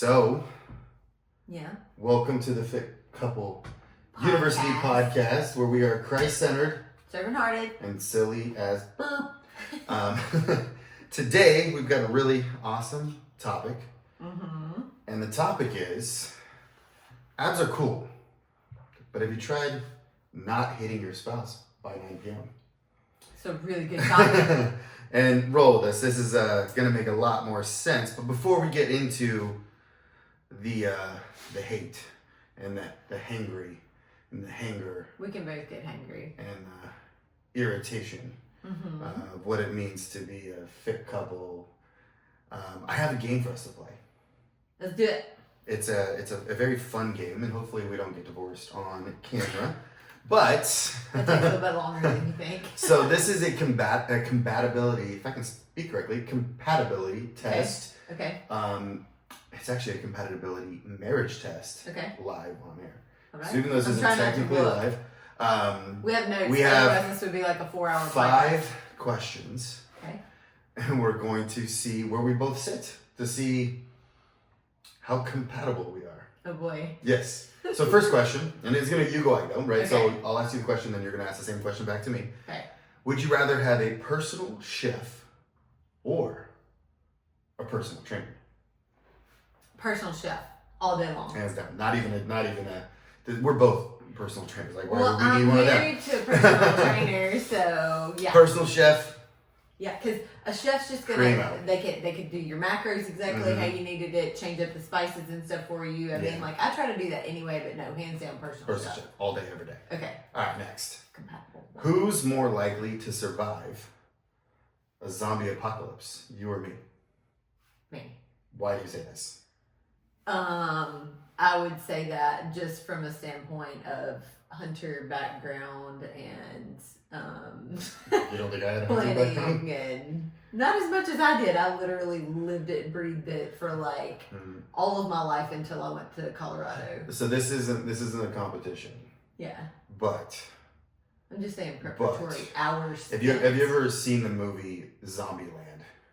So, yeah. Welcome to the Fit Couple University podcast, where we are Christ-centered, servant-hearted, and silly as burp. Today, we've got a really awesome topic, and the topic is, abs are cool, but have you tried not hitting your spouse by 9 p.m.? It's a really good topic. And roll with us. This is going to make a lot more sense. But before we get into the hate and the hangry and the hanger, we can both get hangry, and irritation of what it means to be a fit couple, I have a game for us to play. Let's do it. It's a very fun game, and hopefully we don't get divorced on camera. But it takes a little bit longer than you think. So this is a compatibility, if I can speak correctly, compatibility test. Okay. It's actually a compatibility marriage test. Okay. Live on air. All right. So even though this isn't technically live, we have notes. We have otherwise this would be like a 4-hour 5 questions. Okay. And we're going to see where we both sit to see how compatible we are. Oh boy. Yes. So first question, and it's going to you go, I go, right? Okay. So I'll ask you the question, then you're going to ask the same question back to me. Okay. Would you rather have a personal chef or a personal trainer? Personal chef all day long. Hands down. Not even a. We're both personal trainers. Like, why well, would we need one of them? I'm married to a personal trainer, so yeah. Personal chef. Yeah, because a chef's just Primo. gonna they could do your macros exactly how you needed it, change up the spices and stuff for you. I mean, like I try to do that anyway, but no, hands down, personal chef all day, every day. Okay. All right, next. Compatible. Who's more likely to survive a zombie apocalypse? You or me? Me. Why do you say this? I would say that just from a standpoint of hunter background and You don't think I had a hunter background? planning and not as much as I did. I literally lived it, breathed it for like all of my life until I went to Colorado. So this isn't a competition. Yeah. But I'm just saying preparatory hours. have you ever seen the movie Zombieland?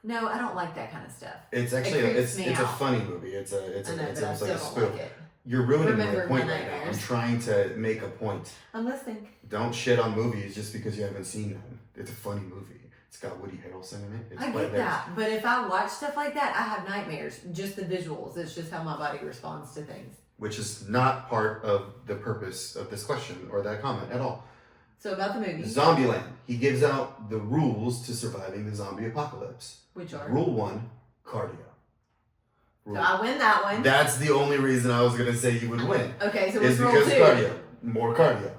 No, I don't like that kind of stuff. It's actually it's a funny movie. It's almost like a spoof. Like it. You're ruining my Remember point my right now. I'm nightmares. trying to make a point. I'm listening. Don't shit on movies just because you haven't seen them. It's a funny movie. It's got Woody Harrelson in it. It's I get that, but if I watch stuff like that, I have nightmares. Just the visuals. It's just how my body responds to things. Which is not part of the purpose of this question or that comment at all. So about the movie. Zombieland. He gives out the rules to surviving the zombie apocalypse. Which are? Rule 1, cardio. So I win that one. That's the only reason I was going to say you would win. Okay, so is what's rule because 2? cardio. More cardio.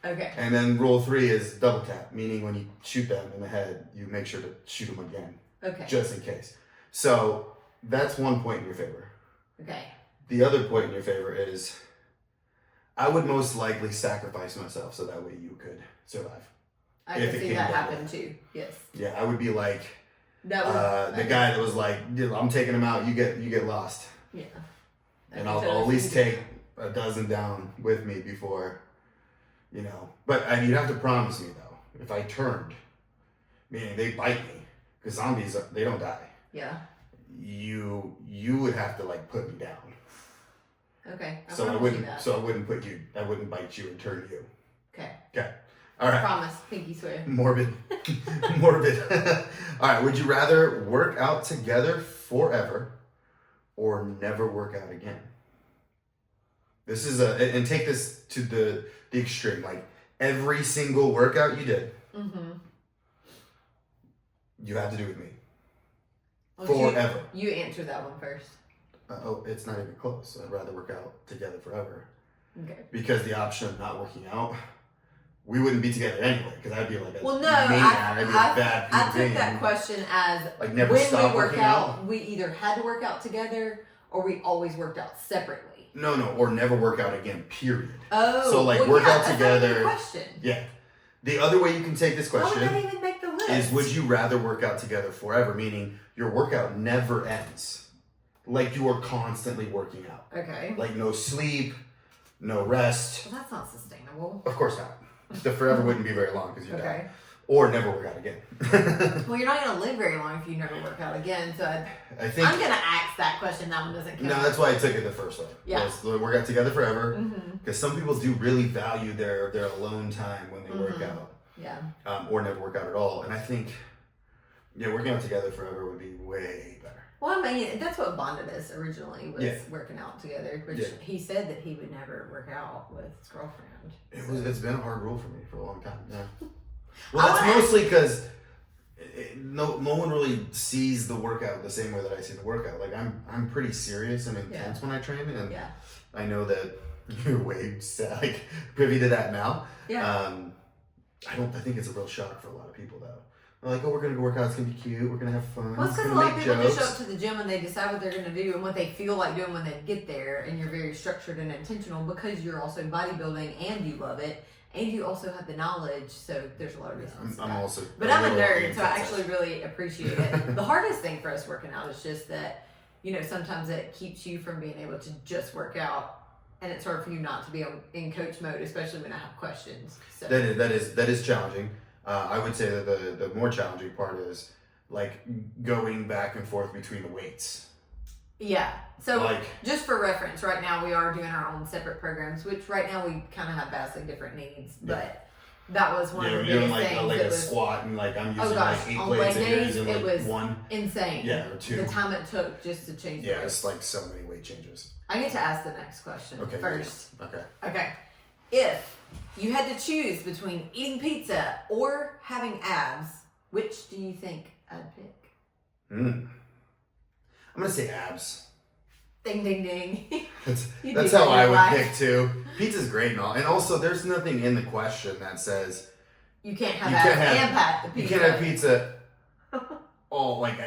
Okay. And then rule 3 is double tap, meaning when you shoot them in the head, you make sure to shoot them again. Okay. Just in case. So that's 1 point in your favor. Okay. The other point in your favor is I would most likely sacrifice myself so that way you could survive. I can see that happen too. Yes. Yeah, I would be like That was the guy that was like, "Dude, I'm taking him out. You get lost." Yeah. And I'll at least take a dozen down with me before, But you'd have to promise me though, if I turned, meaning they bite me, because zombies they don't die. Yeah. You would have to like put me down. Okay. So I wouldn't bite you and turn you. Okay. Okay. All right. Promise. Pinky swear. Morbid. Morbid. All right. Would you rather work out together forever or never work out again? This is and take this to the extreme. Like every single workout you did, you have to do with me. Well, forever. You answer that one first. It's not even close. I'd rather work out together forever. Okay. Because the option of not working out, we wouldn't be together anyway. Because I'd be like well, no, maniac. I'd be a bad I human took that being. question as like never when stop we work working out, we either had to work out together or we always worked out separately. No, or never work out again. Period. Oh, so like well, work out that's together. Not a good question. Yeah. The other way you can take this How would question that even make the list? is: would you rather work out together forever, meaning your workout never ends, like you are constantly working out, Okay. like no sleep, no rest. Well, that's not sustainable. Of course not. The forever wouldn't be very long because you die. Okay. or never work out again. Well, you're not going to live very long if you never work out again. So I think I'm going to ask that question. That one doesn't count. No, that's why I took it the first way. Yeah. Work out together forever. Mm-hmm. Because some people do really value their alone time when they work out. Yeah. Or never work out at all. And I think, working out together forever would be way better. Well, I mean, that's what bonded us originally was working out together. Which he said that he would never work out with his girlfriend. It's been a hard rule for me for a long time. Yeah. Well, that's mostly because no one really sees the workout the same way that I see the workout. Like I'm pretty serious and intense when I train, and I know that you're way privy to that now. Yeah. I think it's a real shock for a lot of people though. They're like, oh, we're gonna go work out. It's gonna be cute. We're gonna have fun. Well, it's because a lot of people just show up to the gym and they decide what they're gonna do and what they feel like doing when they get there, and you're very structured and intentional because you're also bodybuilding and you love it. And you also have the knowledge, so there's a lot of reasons. I'm also, but I'm a nerd, so I actually really appreciate it. The hardest thing for us working out is just that, sometimes it keeps you from being able to just work out, and it's hard for you not to be in coach mode, especially when I have questions. So. That is challenging. I would say that the more challenging part is like going back and forth between the weights. Yeah. So just for reference, right now we are doing our own separate programs, which right now we kind of have vastly different needs, but that was one of the biggest things. Like a squat and I'm using 8 on plates leg and you're days, using it was one. Insane. Yeah, or 2. The time it took just to change the weight. It's like so many weight changes. I get to ask the next question first. Yeah. Okay. If you had to choose between eating pizza or having abs, which do you think I'd pick? I'm gonna say abs. Ding, ding, ding. That's how I would pick too. Pizza's great and all. And also, there's nothing in the question that says you can't have abs and pat the pizza. You can't have pizza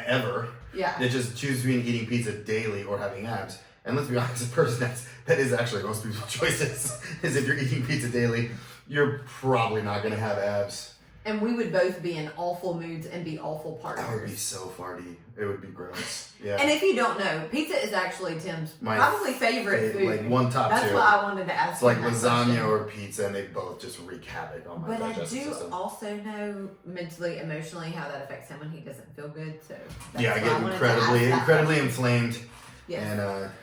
ever. Yeah. It just choose between eating pizza daily or having abs. And let's be honest, a person that is actually most people's choices is if you're eating pizza daily, you're probably not going to have abs. And we would both be in awful moods and be awful partners. That would be so farty. It would be gross. Yeah. And if you don't know, pizza is actually Tim's probably favorite food. Like one top That's 2. why I wanted to ask. It's like lasagna or pizza, and they both just wreak havoc on my digestive system. But I do also know mentally, emotionally how that affects him when he doesn't feel good. So I get incredibly inflamed. Yes.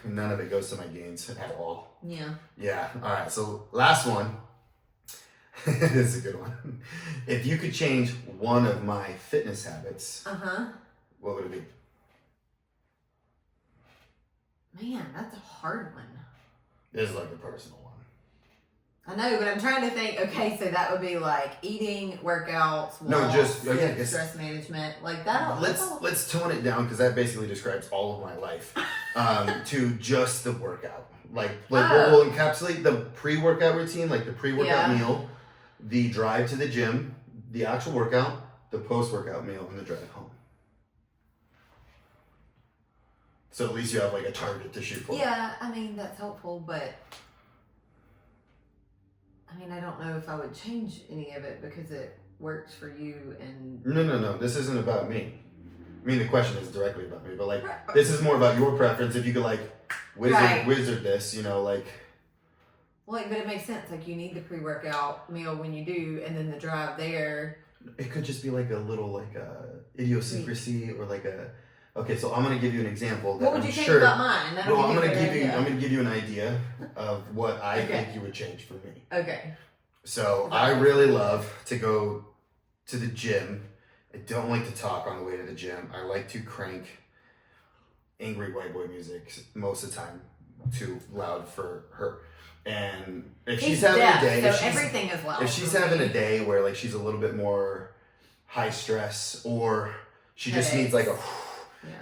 And none of it goes to my gains at all. Yeah. Yeah. All right. So last one. This is a good one. If you could change one of my fitness habits, what would it be? Man, that's a hard one. This is like a personal one. I know, but I'm trying to think. Okay, so that would be like eating, workouts, stress management, like that. Let's tone it down because that basically describes all of my life. To just the workout, we'll encapsulate the pre-workout routine, like the pre-workout meal, the drive to the gym, the actual workout, the post-workout meal, and the drive home. So at least you have like a target to shoot for. Yeah, I mean that's helpful, but. I mean, I don't know if I would change any of it because it works for you and... No. This isn't about me. I mean, the question is directly about me, but this is more about your preference. If you could wizard this, but it makes sense. Like, you need the pre-workout meal when you do, and then the drive there. It could just be like a little idiosyncrasy or like a... Okay, so I'm going to give you an example. What would you think about mine? I'm going to give you an idea of what I think you would change for me. Okay. So I really love to go to the gym. I don't like to talk on the way to the gym. I like to crank angry white boy music most of the time, too loud for her. And if she's having a day, everything is loud. If she's having a day where she's a little bit more high stress, or she just needs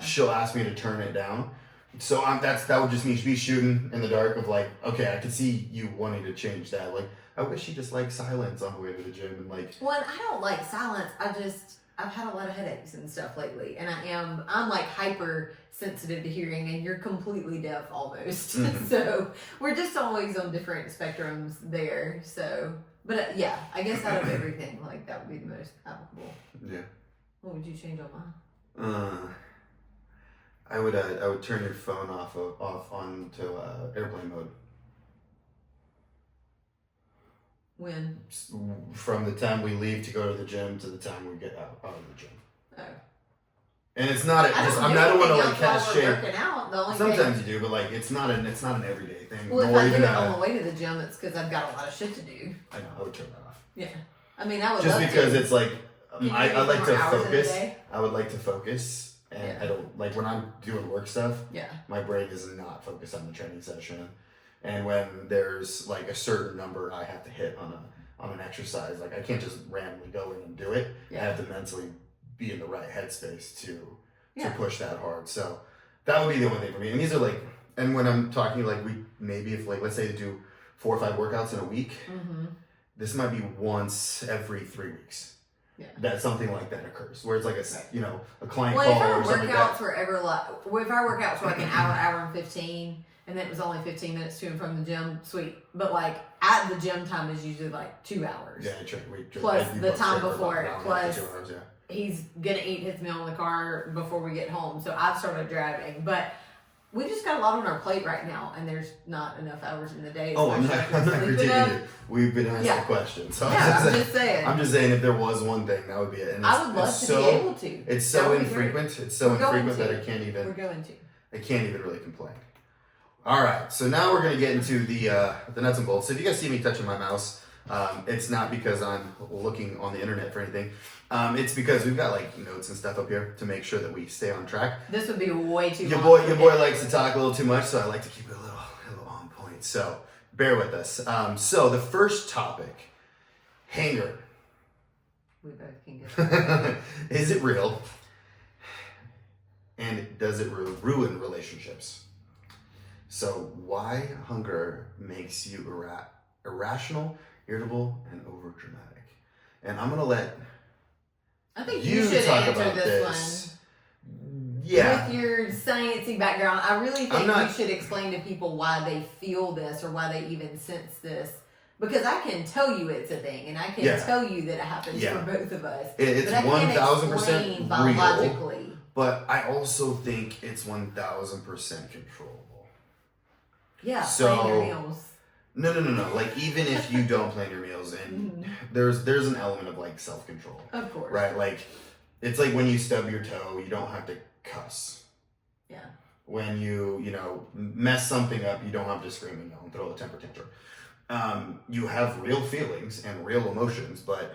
she'll ask me to turn it down. So that would just mean be shooting in the dark of okay, I can see you wanting to change that. I wish she just liked silence on the way to the gym and Well, I don't like silence. I've had a lot of headaches and stuff lately, and I'm hyper sensitive to hearing, and you're completely deaf almost. Mm-hmm. So we're just always on different spectrums there. So, but I guess out of everything, that would be the most applicable. Yeah. What would you change on mine? I would turn your phone off onto airplane mode. When? From the time we leave to go to the gym to the time we get out of the gym. Oh. And it's not. I'm not one to like cast shade. Sometimes you do, but like it's not an everyday thing. Well, if I do it on the way to the gym, it's because I've got a lot of shit to do. I know. I would turn that off. Yeah. I mean, I would just love because to. it's like I like to focus. I would like to focus, and I don't like when I'm doing work stuff. Yeah. My brain is not focused on the training session, and when there's like a certain number I have to hit on an exercise, like I can't just randomly go in and do it. Yeah. I have to mentally be in the right headspace to push that hard. So that would be the only thing for me. And these are like, and when I'm talking like if like let's say they do 4 or 5 workouts in a week, this might be once every 3 weeks. Yeah. That something like that occurs, where it's like a client call or something like that. If our workouts were like an hour and 15, and then it was only 15 minutes to and from the gym, sweet. But like at the gym time is usually like 2 hours. Yeah, plus the time before it. Plus 2 hours, he's gonna eat his meal in the car before we get home. So I've started driving, but we just got a lot on our plate right now, and there's not enough hours in the day. I'm not critiquing it. We've been asked the question. So I'm just saying if there was one thing, that would be it. And I would love to be able to. It's so infrequent. It's so infrequent that I can't even. We're going to. I can't even really complain. All right, so now we're gonna get into the nuts and bolts. So if you guys see me touching my mouse, it's not because I'm looking on the internet for anything. It's because we've got like notes and stuff up here to make sure that we stay on track. This would be way too long. Your boy likes to talk a little too much, so I like to keep it a little on point. So bear with us. So the first topic, hanger. We both can get that. Is it real? And does it ruin relationships? So why hunger makes you irrational, irritable, and overdramatic? And I'm gonna let I think you should talk answer about this one. Yeah. With your sciencey background, I really think you should explain to people why they feel this or why they even sense this. Because I can tell you it's a thing, and I can tell you that it happens for both of us. It's 1,000% biologically. Real, but I also think it's 1,000% controllable. Yeah, so, plan your meals. No. Like even if you don't plan your meals, and there's an element of like self-control. Of course. Right? Like it's like when you stub your toe, you don't have to cuss. Yeah. When you mess something up, you don't have to scream and yell and throw a temper tantrum. You have real feelings and real emotions, but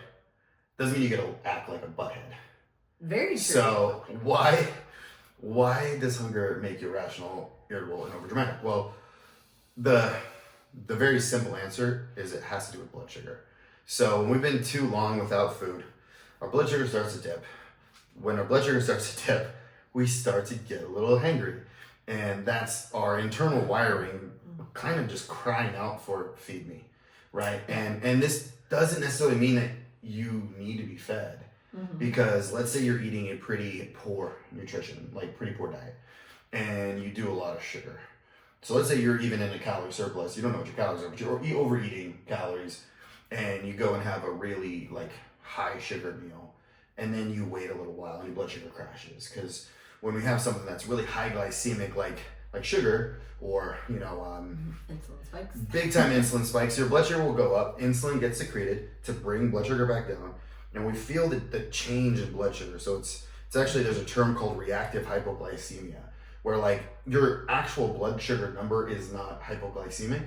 doesn't mean you get to act like a butthead. Very true. So why does hunger make you irrational, irritable, and overdramatic? Well, the very simple answer is it has to do with blood sugar. So when we've been too long without food, our blood sugar starts to dip. When our blood sugar starts to dip, we start to get a little hangry. And that's our internal wiring kind of just crying out for feed me, right? And this doesn't necessarily mean that you need to be fed. Because let's say you're eating a pretty poor nutrition, like pretty poor diet, and you do a lot of sugar. So let's say you're even in a calorie surplus. You don't know what your calories are, but you're overeating calories, and you go and have a really like high sugar meal, and then you wait a little while and your blood sugar crashes. Because when we have something that's really high glycemic, like sugar, or insulin spikes, big time insulin spikes, your blood sugar will go up. Insulin gets secreted to bring blood sugar back down, and we feel the change in blood sugar. So it's actually, there's a term called reactive hypoglycemia, where like your actual blood sugar number is not hypoglycemic,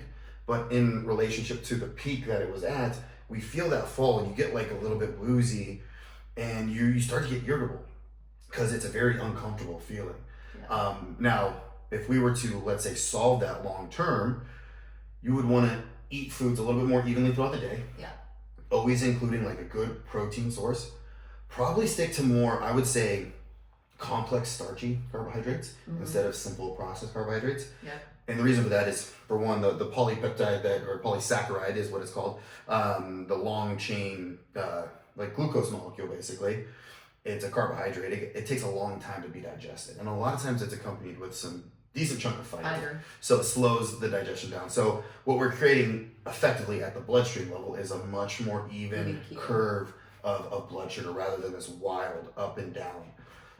but in relationship to the peak that it was at, we feel that fall and you get like a little bit woozy and you start to get irritable because it's a very uncomfortable feeling. Yeah. Now, if we were to, let's say, solve that long term, you would want to eat foods a little bit more evenly throughout the day. Yeah. Always including like a good protein source. Probably stick to more, I would say, complex starchy carbohydrates instead of simple processed carbohydrates. Yeah. And the reason for that is, for one, the polypeptide or polysaccharide is what it's called. The long chain, like glucose molecule, basically. It's a carbohydrate. It takes a long time to be digested. And a lot of times it's accompanied with some decent chunk of fiber. So it slows the digestion down. So what we're creating effectively at the bloodstream level is a much more even curve of blood sugar rather than this wild up and down.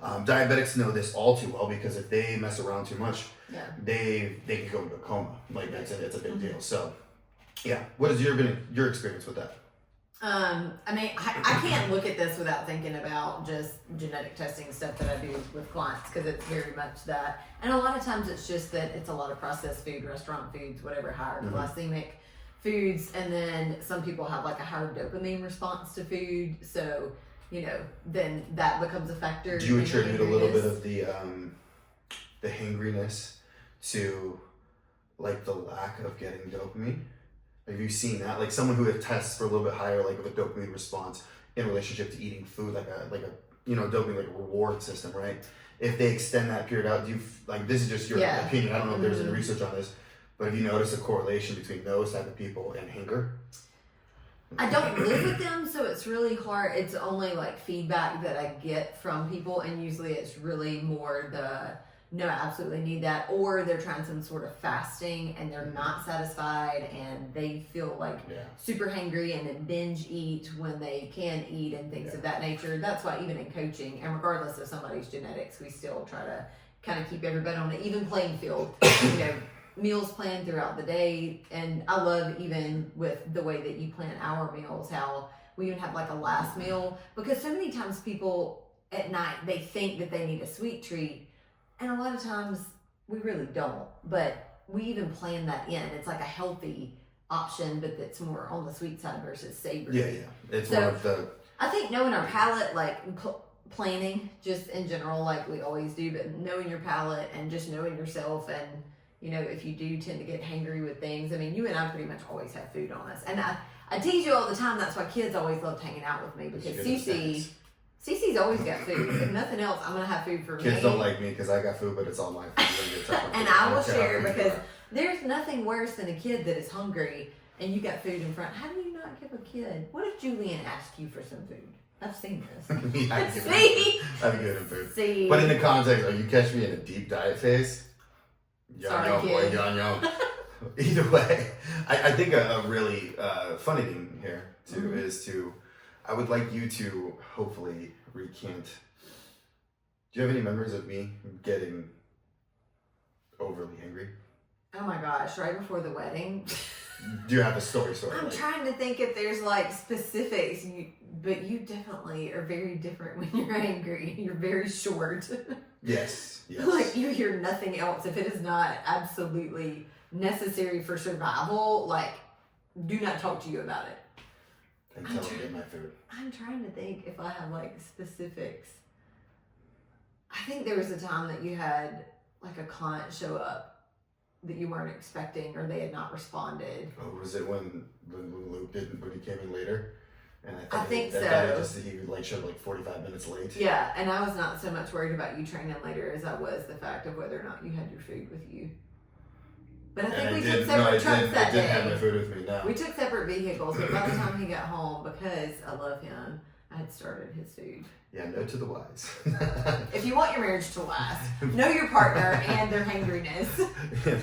Diabetics know this all too well because if they mess around too much, they can go into a coma. Like it's a big deal. So Yeah. What is your experience with that? I mean, I can't look at this without thinking about just genetic testing stuff that I do with clients, because it's very much that. And a lot of times it's just that it's a lot of processed food, restaurant foods, whatever, higher glycemic foods. And then some people have like a higher dopamine response to food. So, then that becomes a factor. Do you attribute a little bit of the hangriness to like the lack of getting dopamine? Have you seen that? Like someone who tests for a little bit higher, like of a dopamine response in relationship to eating food, like a dopamine, like a reward system, right? If they extend that period out, do you like, this is just your opinion, I don't know if there's any research on this, but have you noticed a correlation between those type of people and hunger? I don't live with them, so it's really hard. It's only like feedback that I get from people, and usually it's really more no, I absolutely need that, or they're trying some sort of fasting and they're not satisfied and they feel like super hangry and then binge eat when they can eat and things of that nature. That's why even in coaching, and regardless of somebody's genetics, we still try to kind of keep everybody on an even playing field. Meals planned throughout the day, and I love even with the way that you plan our meals, how we even have like a last meal, because so many times people at night, they think that they need a sweet treat. And a lot of times we really don't, but we even plan that in. It's like a healthy option, but that's more on the sweet side versus savory. Yeah. It's more of the... I think knowing our palate, like planning just in general, like we always do, but knowing your palate and just knowing yourself, and, if you do tend to get hangry with things, I mean, you and I pretty much always have food on us. And I tease you all the time. That's why kids always loved hanging out with me, because Cece's always got food. If nothing else, I'm going to have food for me. Kids don't like me because I got food, but it's all my food. And I will share, because there's nothing worse than a kid that is hungry and you got food in front. How do you not give a kid? What if Julian asked you for some food? I've seen this. I've given him food. See? But in the context, you catch me in a deep diet phase. Yon. Either way, I think a really funny thing here, too, is I would like you to hopefully recant. Do you have any memories of me getting overly angry? Oh my gosh, right before the wedding. Do you have a story? I'm trying to think if there's like specifics, but you definitely are very different when you're angry. You're very short. Yes. Like you hear nothing else. If it is not absolutely necessary for survival, like do not talk to you about it. Until I get my food. I'm trying to think if I have like specifics. I think there was a time that you had like a client show up that you weren't expecting, or they had not responded. Oh, was it when Luke didn't, when he came in later? And I think so. He like showed like 45 minutes late. Yeah, and I was not so much worried about you training later as I was the fact of whether or not you had your food with you. But I think we took separate trucks that day. I didn't have my food with me now. We took separate vehicles, but by the time he got home, because I love him, I had started his food. Yeah, no to the wise. If you want your marriage to last, know your partner and their hangriness.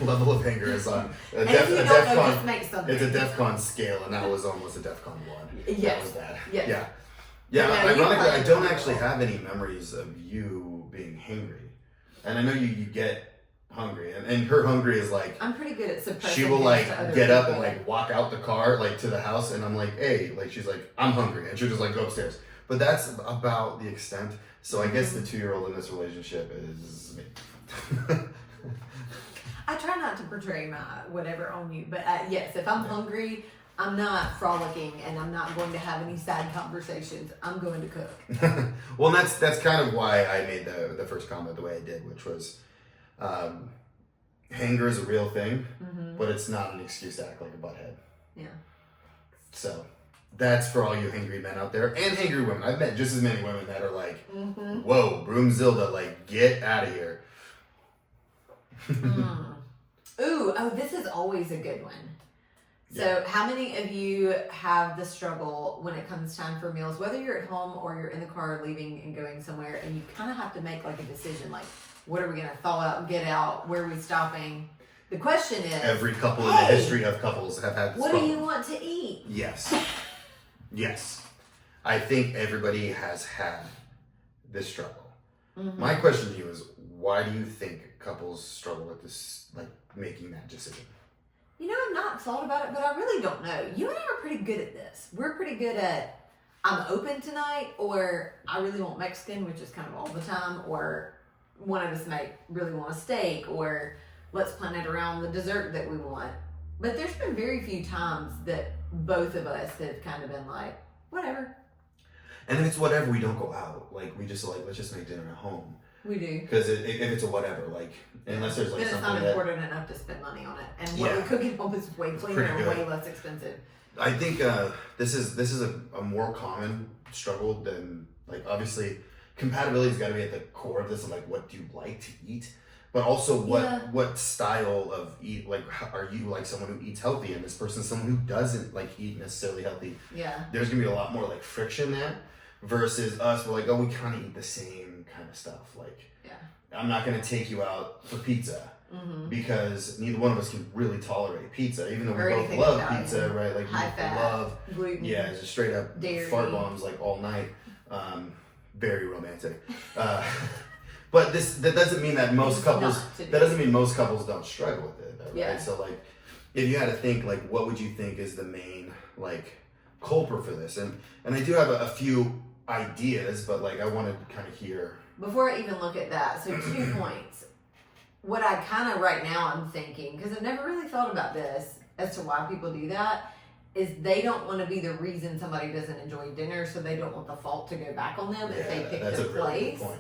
Level of hanger is on a DEFCON. It's a DEFCON scale, and that was almost a DEFCON 1. Yes. That was bad. Yes. Yeah. Ironically, I don't actually have any memories of you being hangry. And I know you get hungry, and her hungry is like, I'm pretty good at suppressing. She will like get up and like walk out the car like to the house, and I'm like, hey, like she's like, I'm hungry, and she'll just like go upstairs. But that's about the extent. So I guess the 2-year-old in this relationship is me. I try not to portray my whatever on you, but yes, if I'm hungry, I'm not frolicking, and I'm not going to have any sad conversations. I'm going to cook. Well, that's kind of why I made the first comment the way I did, which was, hanger is a real thing, but it's not an excuse to act like a butthead. Yeah. So that's for all you hangry men out there, and hangry women. I've met just as many women that are like, whoa, Broomzilda, like, get out of here. This is always a good one. So how many of you have the struggle when it comes time for meals, whether you're at home or you're in the car leaving and going somewhere, and you kind of have to make like a decision, like, what are we going to thaw out, get out, where are we stopping? The question is... Every couple in the history of couples have had this What problem. do you want to eat? Yes. I think everybody has had this struggle. My question to you is, why do you think couples struggle with this, like, making that decision? I've not thought about it, but I really don't know. You and I are pretty good at this. We're pretty good at, I'm open tonight, or I really want Mexican, which is kind of all the time, or one of us might really want a steak, or let's plan it around the dessert that we want. But there's been very few times that both of us have kind of been like, whatever. And if it's whatever, we don't go out. Like, we just like, let's just make dinner at home. We do. Because if it's a whatever, like, unless there's like then something it's not important enough to spend money on it. And what we cook at home is way cleaner and way less expensive. I think this is a more common struggle than, like, obviously compatibility's got to be at the core of this, and like, what do you like to eat, but also what style of eat, like, are you like someone who eats healthy, and this person's someone who doesn't like eat necessarily healthy. There's gonna be a lot more like friction there versus us, we're like, oh, we kind of eat the same kind of stuff. Like, I'm not gonna take you out for pizza because neither one of us can really tolerate pizza, even though we both love pizza, right? Like, we love gluten, just straight up dairy, fart bombs like all night. Very romantic. But that doesn't mean that most couples don't struggle with it, though, right? So like, if you had to think, like, what would you think is the main like culprit for this? And I do have a few ideas, but like, I wanted to kind of hear before I even look at that. So 2 points. What I kind of right now I'm thinking, because I've never really thought about this as to why people do that, is they don't want to be the reason somebody doesn't enjoy dinner, so they don't want the fault to go back on them if they pick the place. Really good point,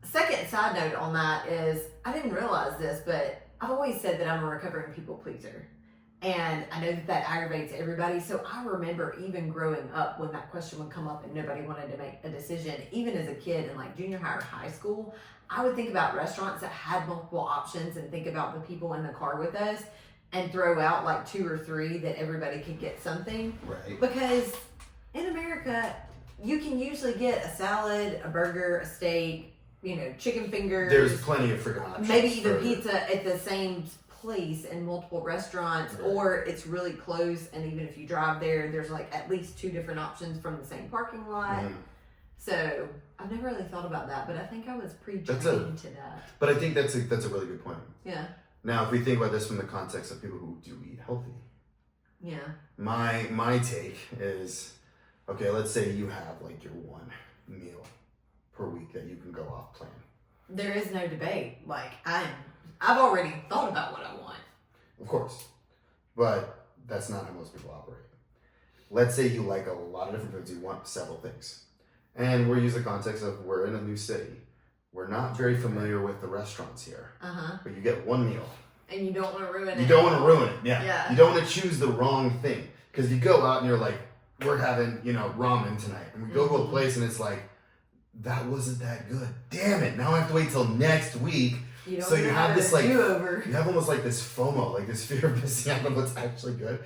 Second side note on that is, I didn't realize this, but I've always said that I'm a recovering people pleaser. And I know that aggravates everybody. So I remember even growing up when that question would come up and nobody wanted to make a decision, even as a kid in like junior high or high school, I would think about restaurants that had multiple options and think about the people in the car with us and throw out like 2 or 3 that everybody could get something. Right. Because in America, you can usually get a salad, a burger, a steak, chicken fingers. There's plenty of freaking options. Maybe even pizza at the same place in multiple restaurants, or it's really close, and even if you drive there's like at least 2 different options from the same parking lot. So I've never really thought about that, but I think I was pre-trained to that. But I think that's a really good point. Yeah. Now, if we think about this from the context of people who do eat healthy, my take is, okay, let's say you have like your 1 meal per week that you can go off plan. There is no debate. Like, I've already thought about what I want. Of course. But that's not how most people operate. Let's say you like a lot of different foods, you want several things. And we're using the context of, we're in a new city. We're not very familiar with the restaurants here. But you get 1 meal. And you don't want to ruin it. You don't want to ruin it, You don't want to choose the wrong thing. Because you go out and you're like, we're having, ramen tonight. And we go to a place and it's like, that wasn't that good. Damn it. Now I have to wait till next week. So you have this like, you have almost like this FOMO, like this fear of missing out on what's actually good.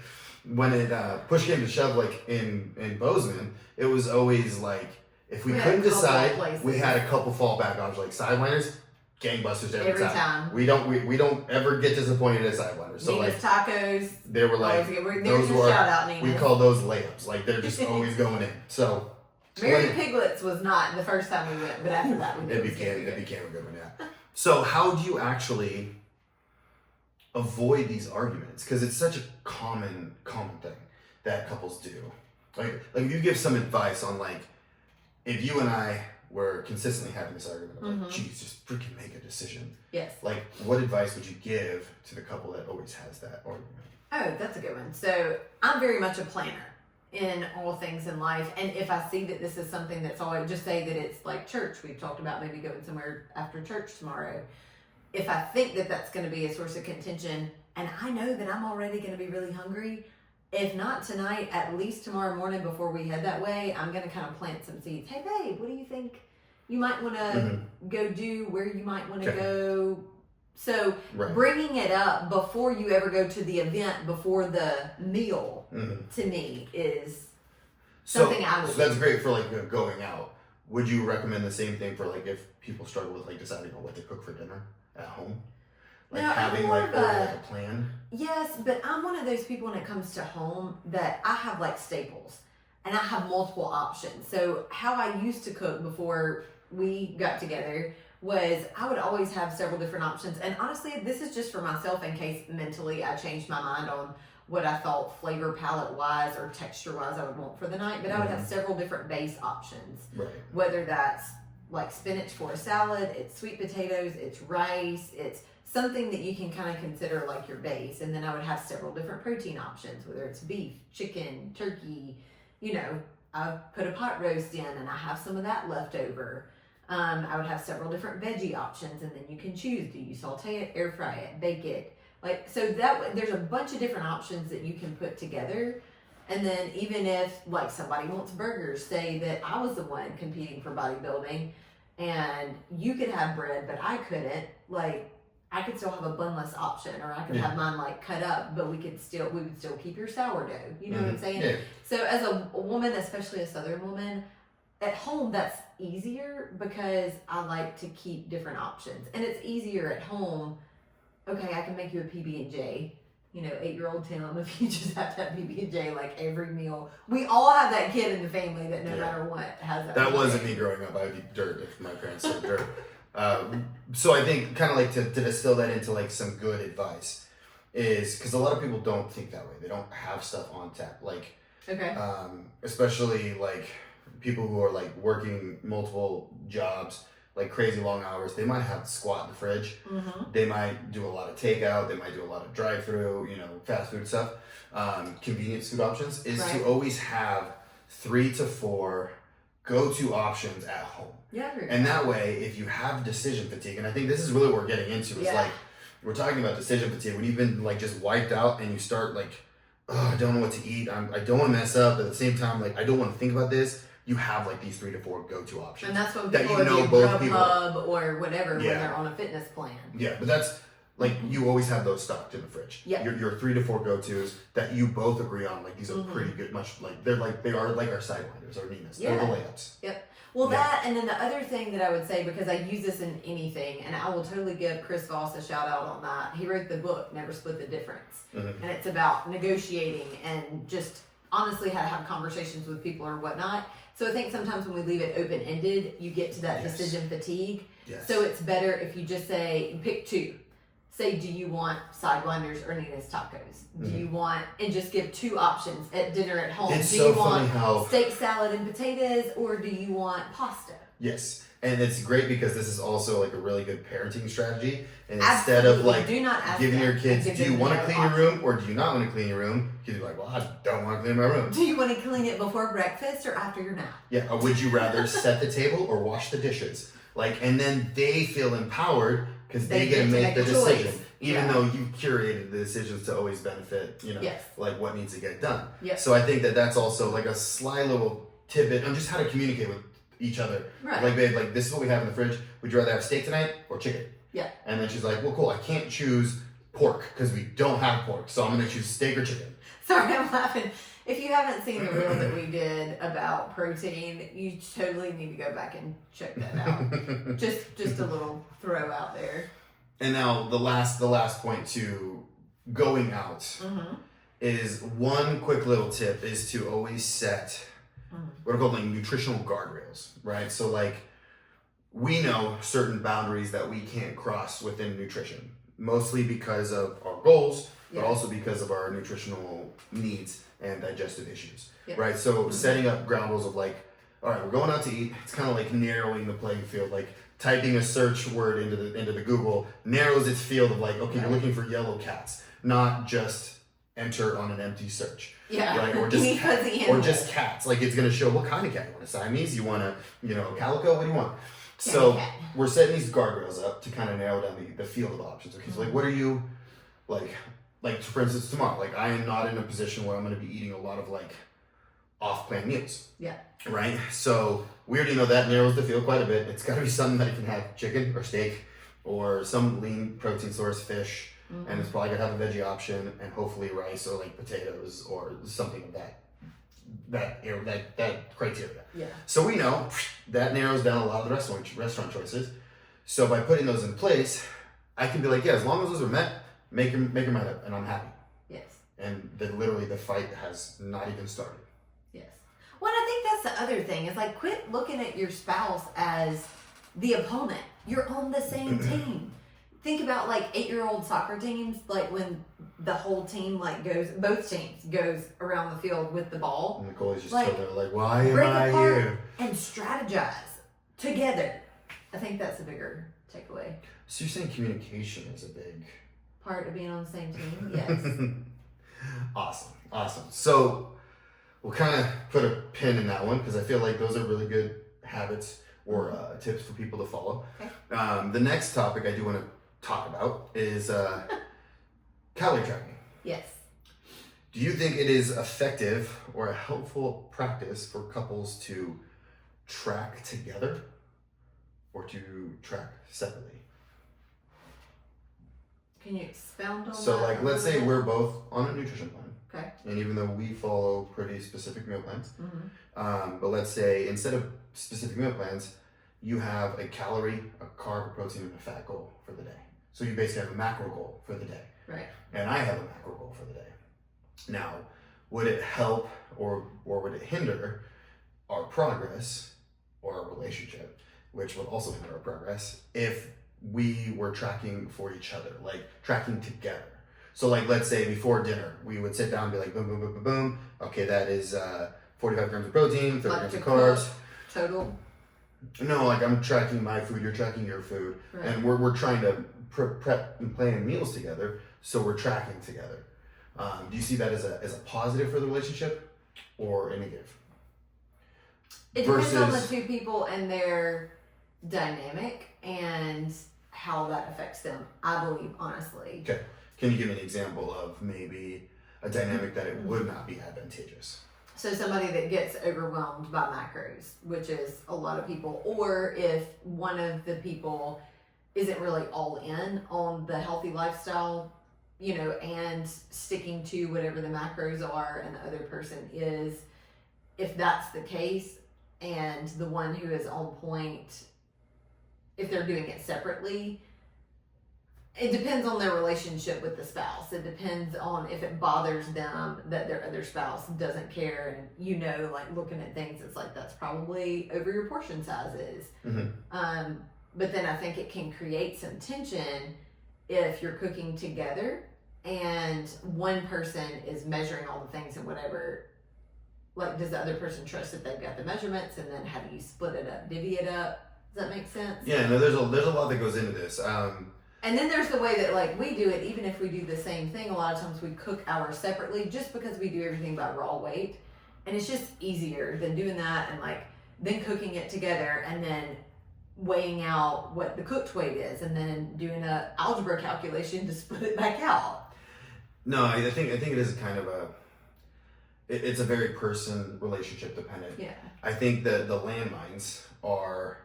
When it push came to shove, like in Bozeman, it was always like, if we couldn't decide, we had a couple fallback options, like Sidewinders, gangbusters every time. We don't ever get disappointed at Sidewinders. So Nina's Tacos. They were like, those were, we call those layups. Like, they're just always going in. So Mary Piglet's was not the first time we went, but after that it became a good one, So how do you actually avoid these arguments? Because it's such a common thing that couples do. Like if you give some advice on, like, if you and I were consistently having this argument of like, geez, just freaking make a decision. Yes. Like, what advice would you give to the couple that always has that argument? Oh, that's a good one. So I'm very much a planner in all things in life. And if I see that this is something that's always, just say that it's like church. We've talked about maybe going somewhere after church tomorrow. If I think that that's going to be a source of contention, and I know that I'm already going to be really hungry, if not tonight, at least tomorrow morning before we head that way, I'm going to kind of plant some seeds. Hey, babe, what do you think you might want to go do, where you might want to go? So bringing it up before you ever go to the event, before the meal, to me is something I would do. That's great for like going out. Would you recommend the same thing for like if people struggle with like deciding on what to cook for dinner at home? Like having like a plan? Yes, but I'm one of those people when it comes to home that I have like staples and I have multiple options. So how I used to cook before we got together was I would always have several different options. And honestly, this is just for myself in case mentally I changed my mind on what I thought flavor palette wise or texture wise I would want for the night. But I would have several different base options. Right. Whether that's like spinach for a salad, it's sweet potatoes, it's rice, it's something that you can kind of consider like your base. And then I would have several different protein options, whether it's beef, chicken, turkey, I put a pot roast in and I have some of that left over. I would have several different veggie options, and then you can choose: do you saute it, air fry it, bake it? So that there's a bunch of different options that you can put together. And then even if like somebody wants burgers, say that I was the one competing for bodybuilding, and you could have bread, but I couldn't. Like I could still have a bunless option, or I could have mine like cut up, but we would still keep your sourdough. You know what I'm saying? Yeah. So as a woman, especially a Southern woman, at home that's easier because I like to keep different options, and it's easier at home. Okay, I can make you a PB&J. 8-year-old Tim, if you just have to have PB&J like every meal. We all have that kid in the family that no matter what has that. That wasn't me growing up. I would eat dirt if my parents said dirt. So I think kind of like to distill that into like some good advice is because a lot of people don't think that way. They don't have stuff on tap. Like, especially like people who are like working multiple jobs, like crazy long hours, they might have to squat in the fridge. They might do a lot of takeout. They might do a lot of drive-through, fast food stuff. Convenience food options is to always have 3 to 4 go-to options at home. Yeah. And that way, if you have decision fatigue, and I think this is really what we're getting into, is like, we're talking about decision fatigue. When you've been like just wiped out and you start like, oh, I don't know what to eat. I don't want to mess up. But at the same time, like, I don't want to think about this. You have like these 3 to 4 go-to options. And that's what that people you know both people or whatever when they're on a fitness plan. Yeah, but that's like you always have those stocked in the fridge. Yeah. Your 3 to 4 go-tos that you both agree on. Like these are pretty good. Much like they are like our sidewinders, our Ninas. Yeah. They're the layups. Yep. Well, that, and then the other thing that I would say, because I use this in anything, and I will totally give Chris Voss a shout out on that. He wrote the book, Never Split the Difference. And it's about negotiating and just honestly how to have conversations with people or whatnot. So I think sometimes when we leave it open-ended, you get to that decision fatigue. Yes. So it's better if you just say, pick 2. Say, do you want Sidewinders or Nina's Tacos? Do you want, and just give 2 options at dinner at home. It's do so you funny want how steak, salad, and potatoes, or do you want pasta? Yes. And it's great because this is also like a really good parenting strategy. And Absolutely. instead of like do not ask giving them. your kids, Give do you them want to no clean your option. room or do you not want to clean your room? Kids are like, well, I don't want to clean my room. Do you want to clean it before breakfast or after your nap? Yeah. Or would you rather set the table or wash the dishes? Like, and then they feel empowered because they get to make the decision. Choice. Even though you curated the decisions to always benefit, like what needs to get done. Yes. So I think that's also like a sly little tidbit on just how to communicate with each other. Right. Like, babe, like this is what we have in the fridge. Would you rather have steak tonight or chicken? Yeah. And then she's like, well, cool. I can't choose pork because we don't have pork. So I'm going to choose steak or chicken. Sorry, I'm laughing. If you haven't seen the reel that we did about protein, you totally need to go back and check that out. just a little throw out there. And now the last point to going out is one quick little tip is to always set what are called like nutritional guardrails, right? So like we know certain boundaries that we can't cross within nutrition, mostly because of our goals, but also because of our nutritional needs and digestive issues, right? So setting up ground rules of like, all right, we're going out to eat. It's kind of like narrowing the playing field, like typing a search word into the Google narrows its field of like, okay, you're looking for yellow cats, not just enter on an empty search. Yeah. Right? Or just cats. Like it's gonna show what kind of cat you want. A Siamese, you want a calico, what do you want? So we're setting these guardrails up to kind of narrow down the field of options. Okay, so like what are you like for instance tomorrow, like I am not in a position where I'm gonna be eating a lot of like off-plan meals. Yeah. Right? So we already know that narrows the field quite a bit. It's gotta be something that you can have chicken or steak or some lean protein source, fish. And it's probably gonna have a veggie option and hopefully rice or like potatoes or something of that criteria. Yeah. So we know that narrows down a lot of the restaurant choices. So by putting those in place, I can be like, yeah, as long as those are met, make your mind up, and I'm happy. Yes. And then literally the fight has not even started. Yes. Well, I think that's the other thing is like quit looking at your spouse as the opponent. You're on the same team. Think about like 8-year-old soccer teams, like when the whole team both teams goes around the field with the ball. And the goalie's just like, still there, like, why am break I apart here? and strategize together. I think that's a bigger takeaway. So you're saying communication is a big Part of being on the same team, yes. Awesome. So we'll kind of put a pin in that one because I feel like those are really good habits or tips for people to follow. Okay. The next topic I do want to talk about is calorie tracking. Yes. Do you think it is effective or a helpful practice for couples to track together or to track separately? Can you expound on that? So, like, let's say we're both on a nutrition plan. Okay. And even though we follow pretty specific meal plans, Mm-hmm. but let's say instead of specific meal plans, you have a calorie, a carb, a protein, and a fat goal for the day. So you basically have a macro goal for the day. Right. And I have a macro goal for the day. Now, would it help or would it hinder our progress or our relationship, which would also hinder our progress, if we were tracking for each other, like tracking together? So like, let's say before dinner, we would sit down and be like, boom, boom, boom, boom, boom. Okay, that is 45 grams of protein, 30 grams of carbs. Total. No, like I'm tracking my food, you're tracking your food. Right. And we're trying to prep and plan meals together, so we're tracking together. Do you see that as a positive for the relationship or a negative? It depends on the two people and their dynamic and how that affects them, I believe, honestly. Okay. Can you give me an example of maybe a dynamic that it would not be advantageous? So somebody that gets overwhelmed by macros, which is a lot of people, or if one of the people isn't really all in on the healthy lifestyle, and sticking to whatever the macros are, and the other person is, if that's the case, and the one who is on point, if they're doing it separately, it depends on their relationship with the spouse. It depends on if it bothers them that their other spouse doesn't care, and like looking at things, it's like that's probably over your portion sizes. Mm-hmm. But then I think it can create some tension if you're cooking together and one person is measuring all the things and whatever. Like, does the other person trust that they've got the measurements, and then how do you split it up, divvy it up? Does that make sense? Yeah, no, there's a lot that goes into this. And then there's the way that like we do it, even if we do the same thing, a lot of times we cook ours separately just because we do everything by raw weight. And it's just easier than doing that and like then cooking it together and then weighing out what the cooked weight is and then doing a algebra calculation to split it back out. No, I think it is kind of it's a very person relationship dependent. Yeah. I think that the landmines are,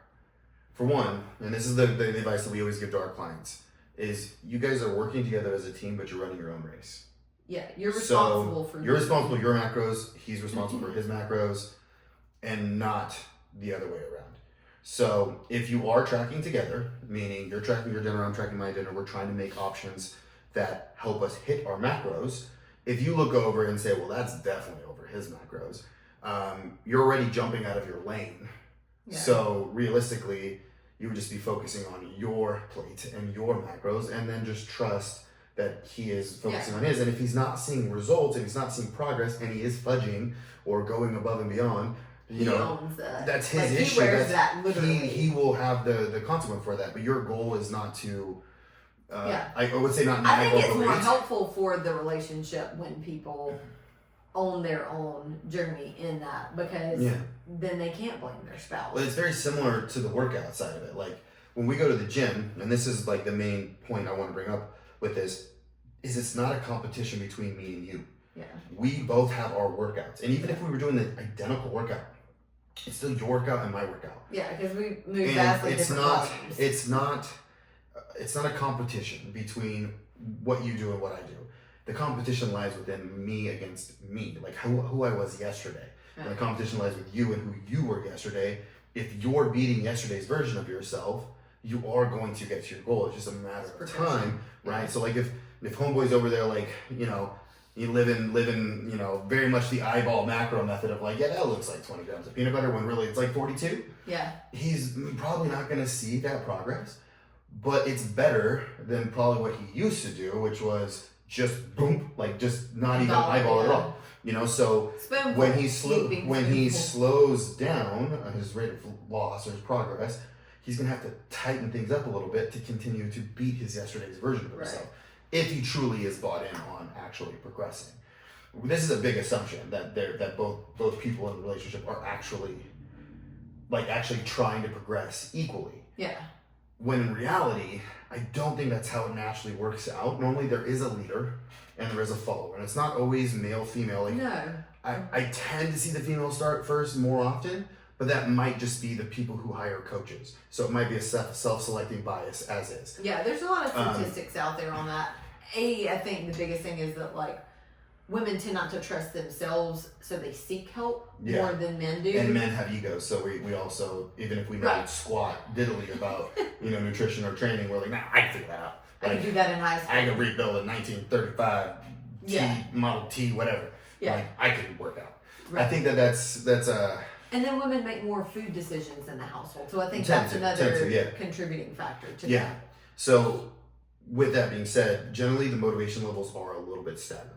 for one, and this is the advice that we always give to our clients, is you guys are working together as a team, but you're running your own race. Yeah, you're responsible for you're responsible for your macros, he's responsible for his macros, and not the other way around. So if you are tracking together, meaning you're tracking your dinner, I'm tracking my dinner, we're trying to make options that help us hit our macros. If you look over and say, well, that's definitely over his macros, you're already jumping out of your lane. Yeah. So realistically, you would just be focusing on your plate and your macros, and then just trust that he is focusing on his. And if he's not seeing results and he's not seeing progress and he is fudging or going above and beyond, owns that. That's his like, issue. He wears that literally. He will have the consequence for that. But your goal is not to, I would say not. I think it's more helpful for the relationship when people own their own journey in that, because then they can't blame their spouse. Well, it's very similar to the workout side of it. Like when we go to the gym, and this is like the main point I want to bring up with this, is it's not a competition between me and you. Yeah. We both have our workouts. And even if we were doing the identical workout, it's still your workout and my workout. Yeah, because we move vastly different volumes. It's not a competition between what you do and what I do. The competition lies within me against me, like who I was yesterday. Okay. And the competition lies with you and who you were yesterday. If you're beating yesterday's version of yourself, you are going to get to your goal. It's just a matter of time, right? So like if homeboy's over there, like, You live in, very much the eyeball macro method of like, yeah, that looks like 20 grams of peanut butter when really it's like 42. Yeah. He's probably not going to see that progress, but it's better than probably what he used to do, which was just boom, like just not even eyeball at all. So Spoonful. when he slows down his rate of loss or his progress, he's going to have to tighten things up a little bit to continue to beat his yesterday's version of himself. Right. If he truly is bought in on actually progressing. This is a big assumption that both people in a relationship are actually trying to progress equally. Yeah. When in reality, I don't think that's how it naturally works out. Normally there is a leader and there is a follower. And it's not always male, female. No. I tend to see the female start first more often, but that might just be the people who hire coaches. So it might be a self-selecting bias as is. Yeah, there's a lot of statistics out there on that. I think the biggest thing is that women tend not to trust themselves, so they seek help more than men do. And men have egos, so we also, even if we know squat diddly about nutrition or training, we're like, nah, I can figure that out. I can do that in high school. I can rebuild a 1935 Model T, whatever. Yeah. I can work out. Right. I think that's And then women make more food decisions in the household, so I think that's another contributing factor to that. Yeah. So with that being said, generally the motivation levels are a little bit staggered,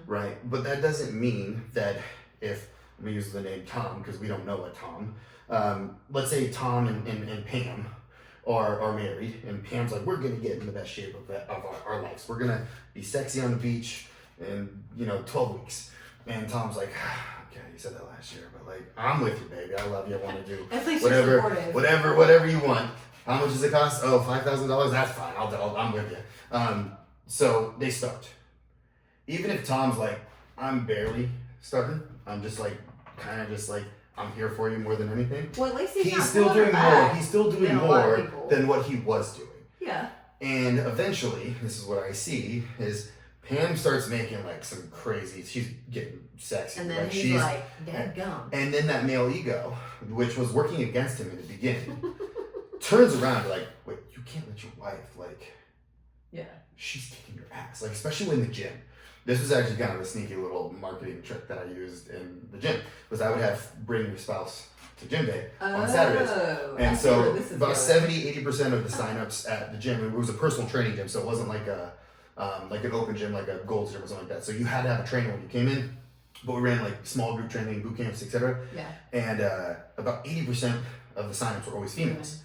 right? But that doesn't mean that if, let me use the name Tom because we don't know a Tom. Let's say Tom and Pam are married, and Pam's like, we're going to get in the best shape of our lives. We're going to be sexy on the beach in 12 weeks. And Tom's like, okay, you said that last year, but I'm with you, baby. I love you. I want to do whatever you want. How much does it cost? Oh, $5,000? That's fine. I'm with you. So they start. Even if Tom's like, I'm barely starting. I'm just I'm here for you more than anything. Well, at least he's still doing more. He's still doing more than what he was doing. Yeah. And eventually, this is what I see, is Pam starts making some crazy, she's getting sexy. And then he's like, dadgum. And then that male ego, which was working against him in the beginning, turns around wait, you can't let your wife, she's kicking your ass. Especially in the gym. This was actually kind of a sneaky little marketing trick that I used in the gym, was I would bring your spouse to gym day on Saturdays. And so about 70-80% of the signups at the gym, it was a personal training gym, so it wasn't like an open gym, like a Gold's Gym or something like that. So you had to have a trainer when you came in, but we ran small group training, boot camps, etc. Yeah. And about 80% of the signups were always females.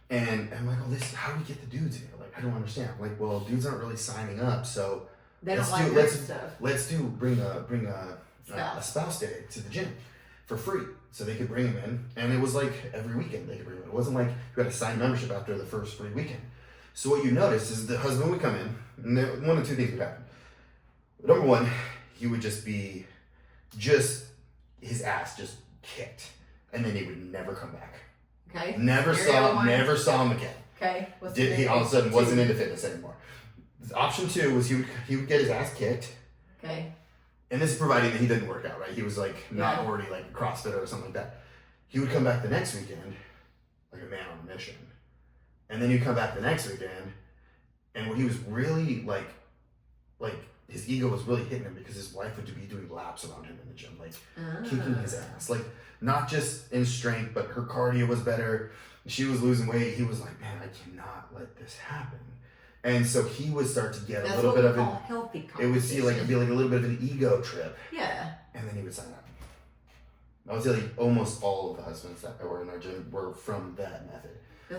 And I'm like, how do we get the dudes here? I don't understand. I'm like, well, dudes aren't really signing up, so they don't like that stuff. Let's bring a spouse day to the gym for free, so they could bring them in, and it was every weekend they could bring them in. It wasn't like you had to sign membership after the first free weekend. So what you notice is the husband would come in, and one of two things would happen. Number one, he would just be his ass just kicked, and then he would never come back. Okay. Never saw him again. Okay. He all of a sudden wasn't into fitness anymore. Option two was he would get his ass kicked. Okay. And this is providing that he didn't work out, right? He was not already CrossFit or something like that. He would come back the next weekend like a man on a mission. And then he'd come back the next weekend, and what he was really his ego was really hitting him because his wife would be doing laps around him in the gym, kicking his ass. Not just in strength, but her cardio was better. She was losing weight. He was like, man, I cannot let this happen. And so he would start to get a little bit of healthy. It would see it'd be a little bit of an ego trip. Yeah. And then he would sign up. I would say almost all of the husbands that were in our gym were from that method.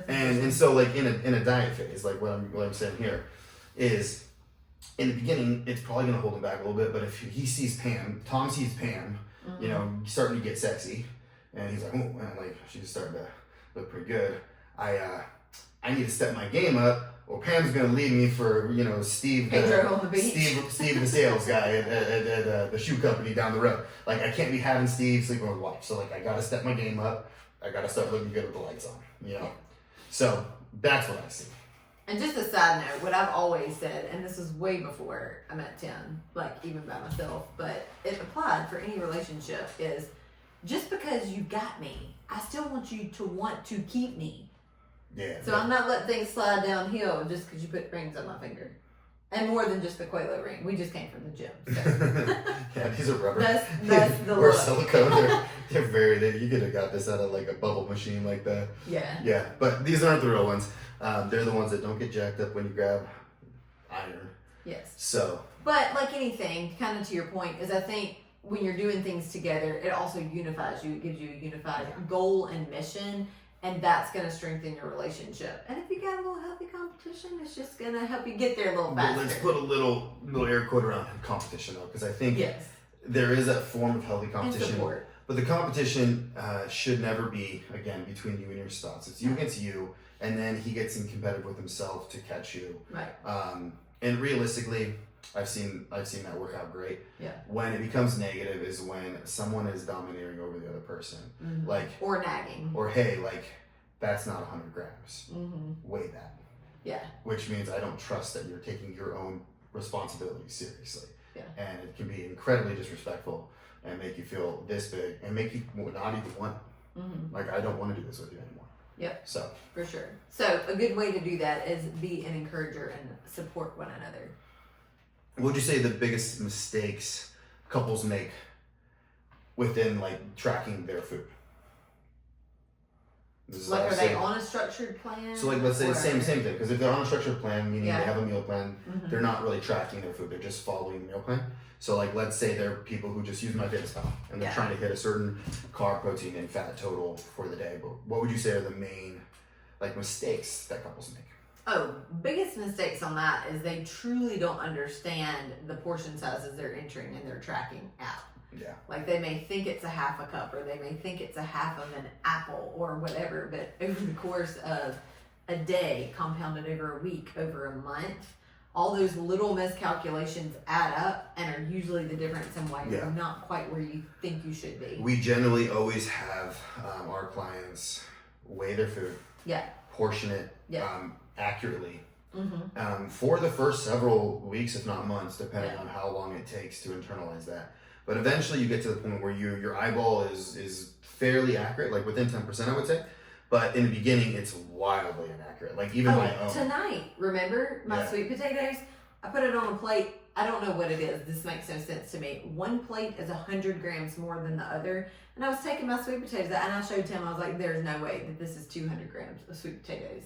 And so in a diet phase, what I'm saying here is, in the beginning, it's probably gonna hold him back a little bit. But if he sees Tom sees Pam, starting to get sexy, and he's like, oh man, she's starting to look pretty good. I need to step my game up. Well, Pam's gonna leave me for Steve, Steve the sales guy at the shoe company down the road. I can't be having Steve sleeping with wife. So I gotta step my game up. I gotta start looking good with the lights on. Yeah. So that's what I see. And just a side note, what I've always said, and this is way before I met Tim, even by myself, but it applied for any relationship, is just because you got me, I still want you to want to keep me. Yeah. So I'm not letting things slide downhill just because you put rings on my finger. And more than just the Quelo ring. We just came from the gym. So. Yeah, these are rubber. That's the or look. silicone. You could have got this out of like a bubble machine like that. Yeah. Yeah, but these aren't the real ones. They're the ones that don't get jacked up when you grab iron. Yes. So. But like anything, kind of to your point, is I think when you're doing things together, it also unifies you. It gives you a unified goal and mission, and that's going to strengthen your relationship. And if you got a little healthy competition, it's just going to help you get there a little faster. But let's put a little air quote around competition though, because I think there is a form of healthy competition. And support. But the competition should never be, again, between you and your spouse. It's you against you, and then he gets in competitive with himself to catch you. Right. And realistically, I've seen that work out great. Yeah. When it becomes negative is when someone is domineering over the other person. Mm-hmm. Like or nagging. Or hey, like that's not 100 grams. Mm-hmm. Weigh that. Yeah. Which means I don't trust that you're taking your own responsibility seriously. Yeah. And it can be incredibly disrespectful and make you feel this big and make you not even want it. Mm-hmm. Like I don't want to do this with you anymore. Yep. So. For sure. So a good way to do that is be an encourager and support one another. What would you say the biggest mistakes couples make within like tracking their food? Like, are they on a structured plan? So like, let's say the same thing, because if they're on a structured plan, meaning they have a meal plan, mm-hmm. they're not really tracking their food, they're just following the meal plan. So like, let's say they're people who just use MyFitnessPal and they're trying to hit a certain carb, protein, and fat total for the day. But what would you say are the main like mistakes that couples make? Oh, biggest mistakes on that is they truly don't understand the portion sizes they're entering in their tracking app. Yeah. Like they may think it's a half a cup or they may think it's a half of an apple or whatever, but over the course of a day, compounded over a week, over a month, all those little miscalculations add up and are usually the difference in why you're not quite where you think you should be. We generally always have our clients weigh their food, portion it accurately. Mm-hmm. For the first several weeks, if not months, depending on how long it takes to internalize that. But eventually you get to the point where your eyeball is fairly accurate, like within 10%, I would say. But in the beginning, it's wildly inaccurate. Like even my own. Tonight, remember my sweet potatoes? I put it on a plate. I don't know what it is. This makes no sense to me. One plate is 100 grams more than the other. And I was taking my sweet potatoes out and I showed Tim, I was like, there's no way that this is 200 grams of sweet potatoes.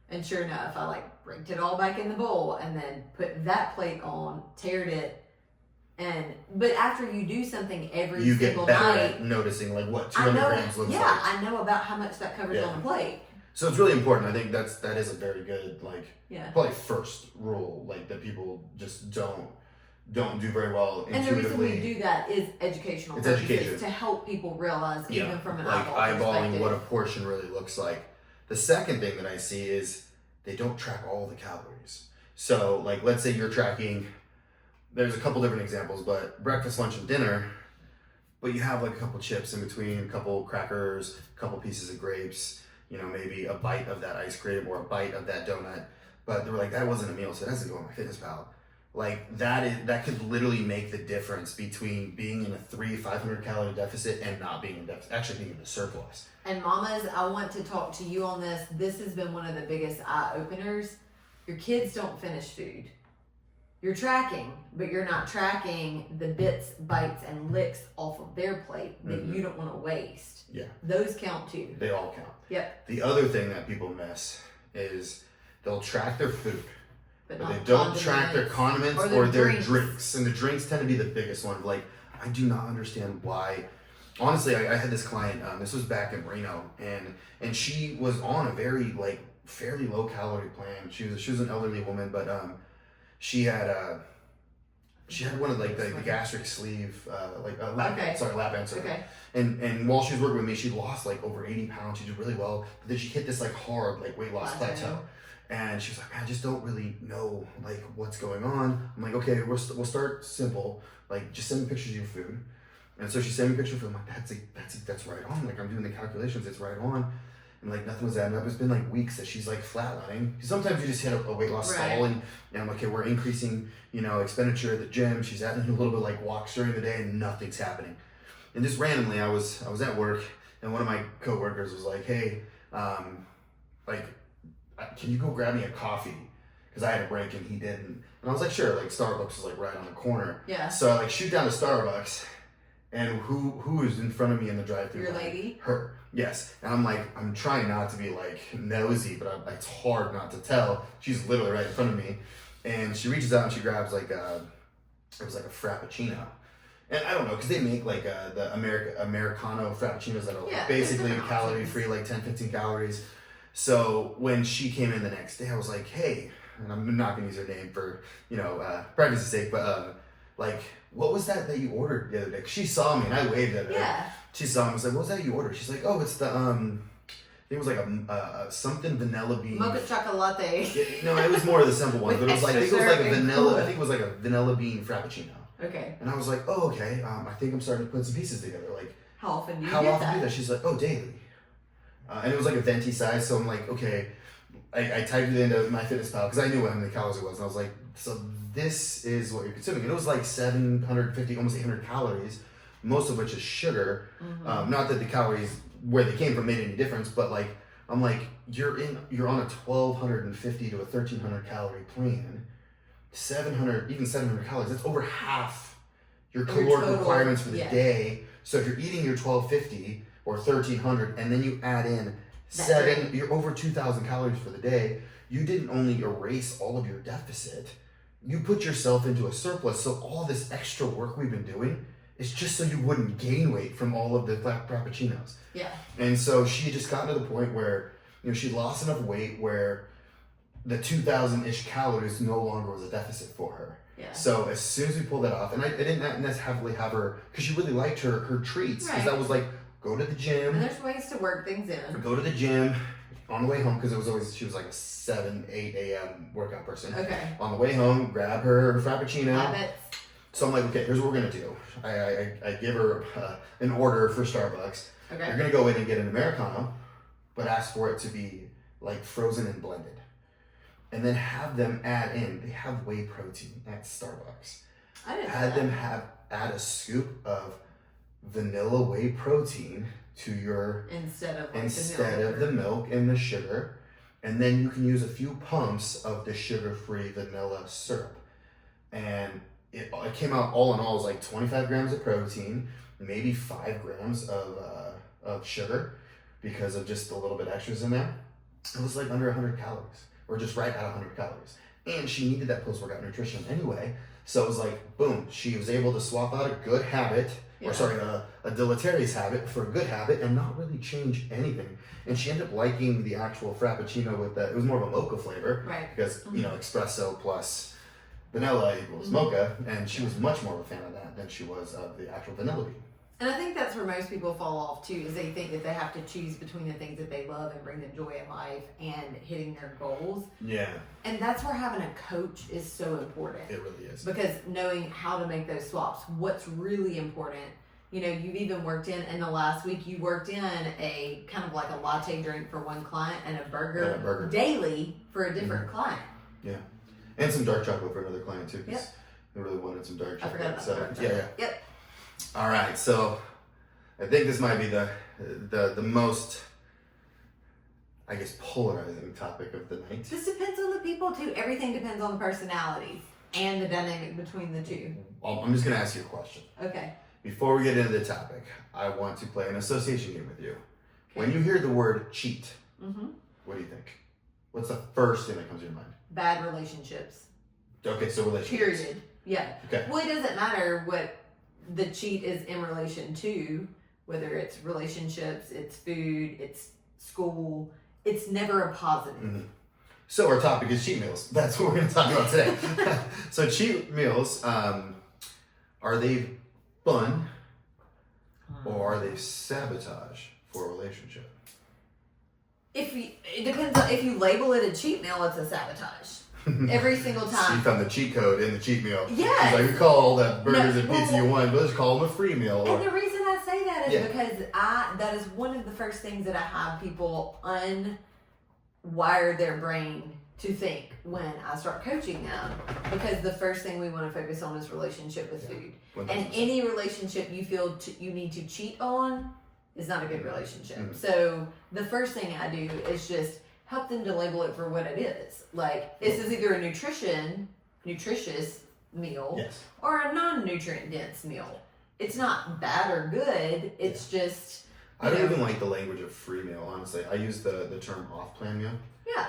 And sure enough, I like raked it all back in the bowl and then put that plate on, teared it. But after you do something every you single get better night, at noticing like what 200 grams looks like. Yeah, I know about how much that covers on a plate. So it's really important. I think that is a very good probably first rule that people just don't do very well intuitively. And the reason we do that is educational. It's education to help people realize even from an eyeball eyeballing perspective. what a portion really looks like. The second thing that I see is they don't track all the calories. So let's say you're tracking. There's a couple different examples, but breakfast, lunch, and dinner, but you have a couple chips in between, a couple crackers, a couple pieces of grapes, maybe a bite of that ice cream or a bite of that donut. But they were like, that wasn't a meal, so it doesn't go on MyFitnessPal. That could literally make the difference between being in a 500 calorie deficit and not being in deficit, actually being in a surplus. And mamas, I want to talk to you on this. This has been one of the biggest eye openers. Your kids don't finish food. You're tracking, but you're not tracking the bits, bites, and licks off of their plate that you don't want to waste. Yeah. Those count too. They all count. Yep. The other thing that people miss is they'll track their food, but they don't condiments, track their condiments or their drinks. And the drinks tend to be the biggest one. I do not understand why. Honestly, I had this client, this was back in Reno, and she was on a very fairly low calorie plan. She was an elderly woman, but she had one of the gastric sleeve lap band. Okay. And while she was working with me, she lost over 80 pounds. She did really well, but then she hit this hard weight loss plateau. And she was like, man, I just don't really know what's going on. I'm like, okay, we'll start simple. Just send me pictures of your food. And so she sent me pictures of food. I'm like, that's right on. I'm doing the calculations, it's right on. And nothing was adding up. It's been weeks that she's flatlining. Sometimes you just hit a weight loss stall, and I'm like, okay, we're increasing, expenditure at the gym. She's adding a little bit walks during the day, and nothing's happening. And just randomly, I was at work, and one of my coworkers was like, hey, can you go grab me a coffee? because I had a break and he didn't. And I was like, sure, like Starbucks is like right on the corner. Yeah. So I like shoot down to Starbucks, and who is in front of me in the drive-thru? Your lady? Her. Yes. And I'm like, I'm trying not to be like nosy, but it's hard not to tell. She's literally right in front of me. And she reaches out and she grabs like it was like a Frappuccino. And I don't know, because they make like the Americano Frappuccinos that are like basically calorie free, like 10, 15 calories. So when she came in the next day, I was like, hey, and I'm not going to use her name for, privacy's sake, but like, what was that you ordered the other day? 'Cause she saw me and I waved at her. Yeah. She saw me. I was like, what was that you ordered? She's like, oh, it's the, I think it was like a something vanilla bean. Mocha chocolate latte. No, it was more of the simple one, but it was like, I think it was like a vanilla bean Frappuccino. Okay. And I was like, oh, okay. I think I'm starting to put some pieces together. Like, how often do you how get often that? do that? She's like, oh, daily. And it was like a venti size, so I'm like, okay. I typed it into MyFitnessPal because I knew how many calories it was, and I was like, so this is what you're consuming. And it was like 750, almost 800 calories, most of which is sugar. Mm-hmm. Not that the calories where they came from made any difference, but like, I'm like, you're on a 1,250 to a 1,300 calorie plan. 700 calories. That's over half your caloric requirements for the day. So if you're eating your 1,250 or 1,300, and then you add in you're over 2,000 calories for the day. You didn't only erase all of your deficit, you put yourself into a surplus. So all this extra work we've been doing is just so you wouldn't gain weight from all of the frappuccinos. Yeah. And so she had just gotten to the point where, she lost enough weight where the 2,000-ish calories no longer was a deficit for her. Yeah. So as soon as we pulled that off, and I didn't necessarily have her, because she really liked her treats, because that was like, go to the gym. And there's ways to work things in. Go to the gym on the way home, because she was like a 7, 8 a.m. workout person. Okay. On the way home, grab her Frappuccino. Habits. So I'm like, okay, here's what we're going to do. I give her an order for Starbucks. Okay. You're going to go in and get an Americano, but ask for it to be like frozen and blended. And then have them add in, they have whey protein at Starbucks. I didn't know Had that. them add a scoop of vanilla whey protein to your instead of the milk and the sugar, and then you can use a few pumps of the sugar-free vanilla syrup. And it came out all in all was like 25 grams of protein, maybe 5 grams of sugar, because of just a little bit extras in there. It was like under 100 calories. Or just right at 100 calories. And she needed that post-workout nutrition anyway. So it was like, boom, she was able to swap out a good habit, a deleterious habit for a good habit, and not really change anything. And she ended up liking the actual Frappuccino with it was more of a mocha flavor. Right. Because, espresso plus vanilla equals mocha. And she was much more of a fan of that than she was of the actual vanilla bean. And I think that's where most people fall off too, is they think that they have to choose between the things that they love and bring them joy in life and hitting their goals. Yeah. And that's where having a coach is so important. It really is. Because knowing how to make those swaps, what's really important. You've even worked in the last week, you worked in a kind of like a latte drink for one client and a burger daily for a different client. Yeah. And some dark chocolate for another client too. Yep. They really wanted some dark chocolate. I forgot about the dark chocolate. Yeah. Yep. All right, so I think this might be the most, I guess, polarizing topic of the night. This depends on the people too. Everything depends on the personality and the dynamic between the two. I'm just going to ask you a question. Okay. Before we get into the topic, I want to play an association game with you. Okay. When you hear the word cheat, what do you think? What's the first thing that comes to your mind? Bad relationships. Okay, so relationships. Period. Yeah. Okay. Well, it doesn't matter what the cheat is in relation to, whether it's relationships, it's food, it's school, it's never a positive. Mm-hmm. So our topic is cheat meals. That's what we're going to talk about today. So cheat meals, are they fun or are they sabotage for a relationship? It depends on if you label it a cheat meal, it's a sabotage. Every single time. She found the cheat code in the cheat meal. Yes. She's like, we call all that burgers and pizza you want, but let's call them a free meal. And the reason I say that is because that is one of the first things that I have people unwire their brain to think when I start coaching them, because the first thing we want to focus on is relationship with food. 100%. And any relationship you feel you need to cheat on is not a good relationship. So the first thing I do is just help them to label it for what it is. Like, this is either a nutritious meal Yes. or a non-nutrient dense meal. It's not bad or good. It's just, I don't even like the language of free meal, honestly. I use the term off-plan meal. yeah,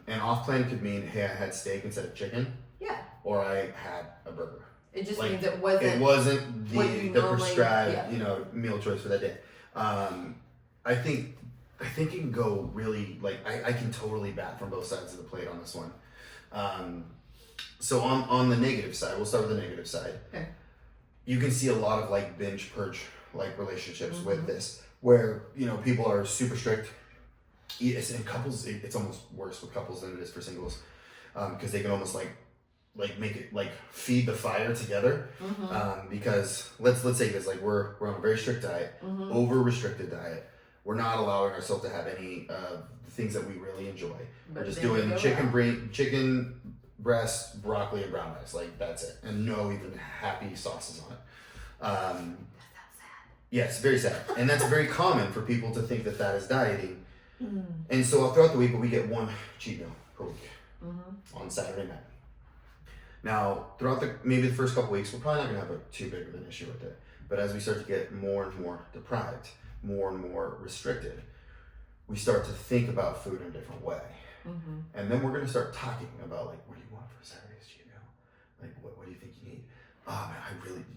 And off-plan could mean, hey, I had steak instead of chicken, yeah. or I had a burger. It just Like, means it It wasn't wasn't what you the normally- prescribed, yeah. meal choice for that day. I think it can go really, like, I can totally bat from both sides of the plate on this one. So on the negative side, we'll start with the negative side. Okay. You can see a lot of like binge purge like relationships with this, where people are super strict. In couples, it's almost worse with couples than it is for singles, because they can almost like make it like feed the fire together. Because let's say this, like we're on a very strict diet, over restricted diet. We're not allowing ourselves to have any things that we really enjoy. We're just doing chicken breast, broccoli, and brown rice. Like, that's it. And no even happy sauces on it. That sounds sad. Yes, very sad. And that's very common for people to think that is dieting. And so throughout the week, but we get one cheat meal per week on Saturday night. Now, throughout maybe the first couple weeks, we're probably not going to have too big of an issue with it. But as we start to get more and more deprived, more and more restricted, we start to think about food in a different way. And then we're going to start talking about, like, what do you want for Saturday's cheat meal? Like, what do you think you need? Oh, man,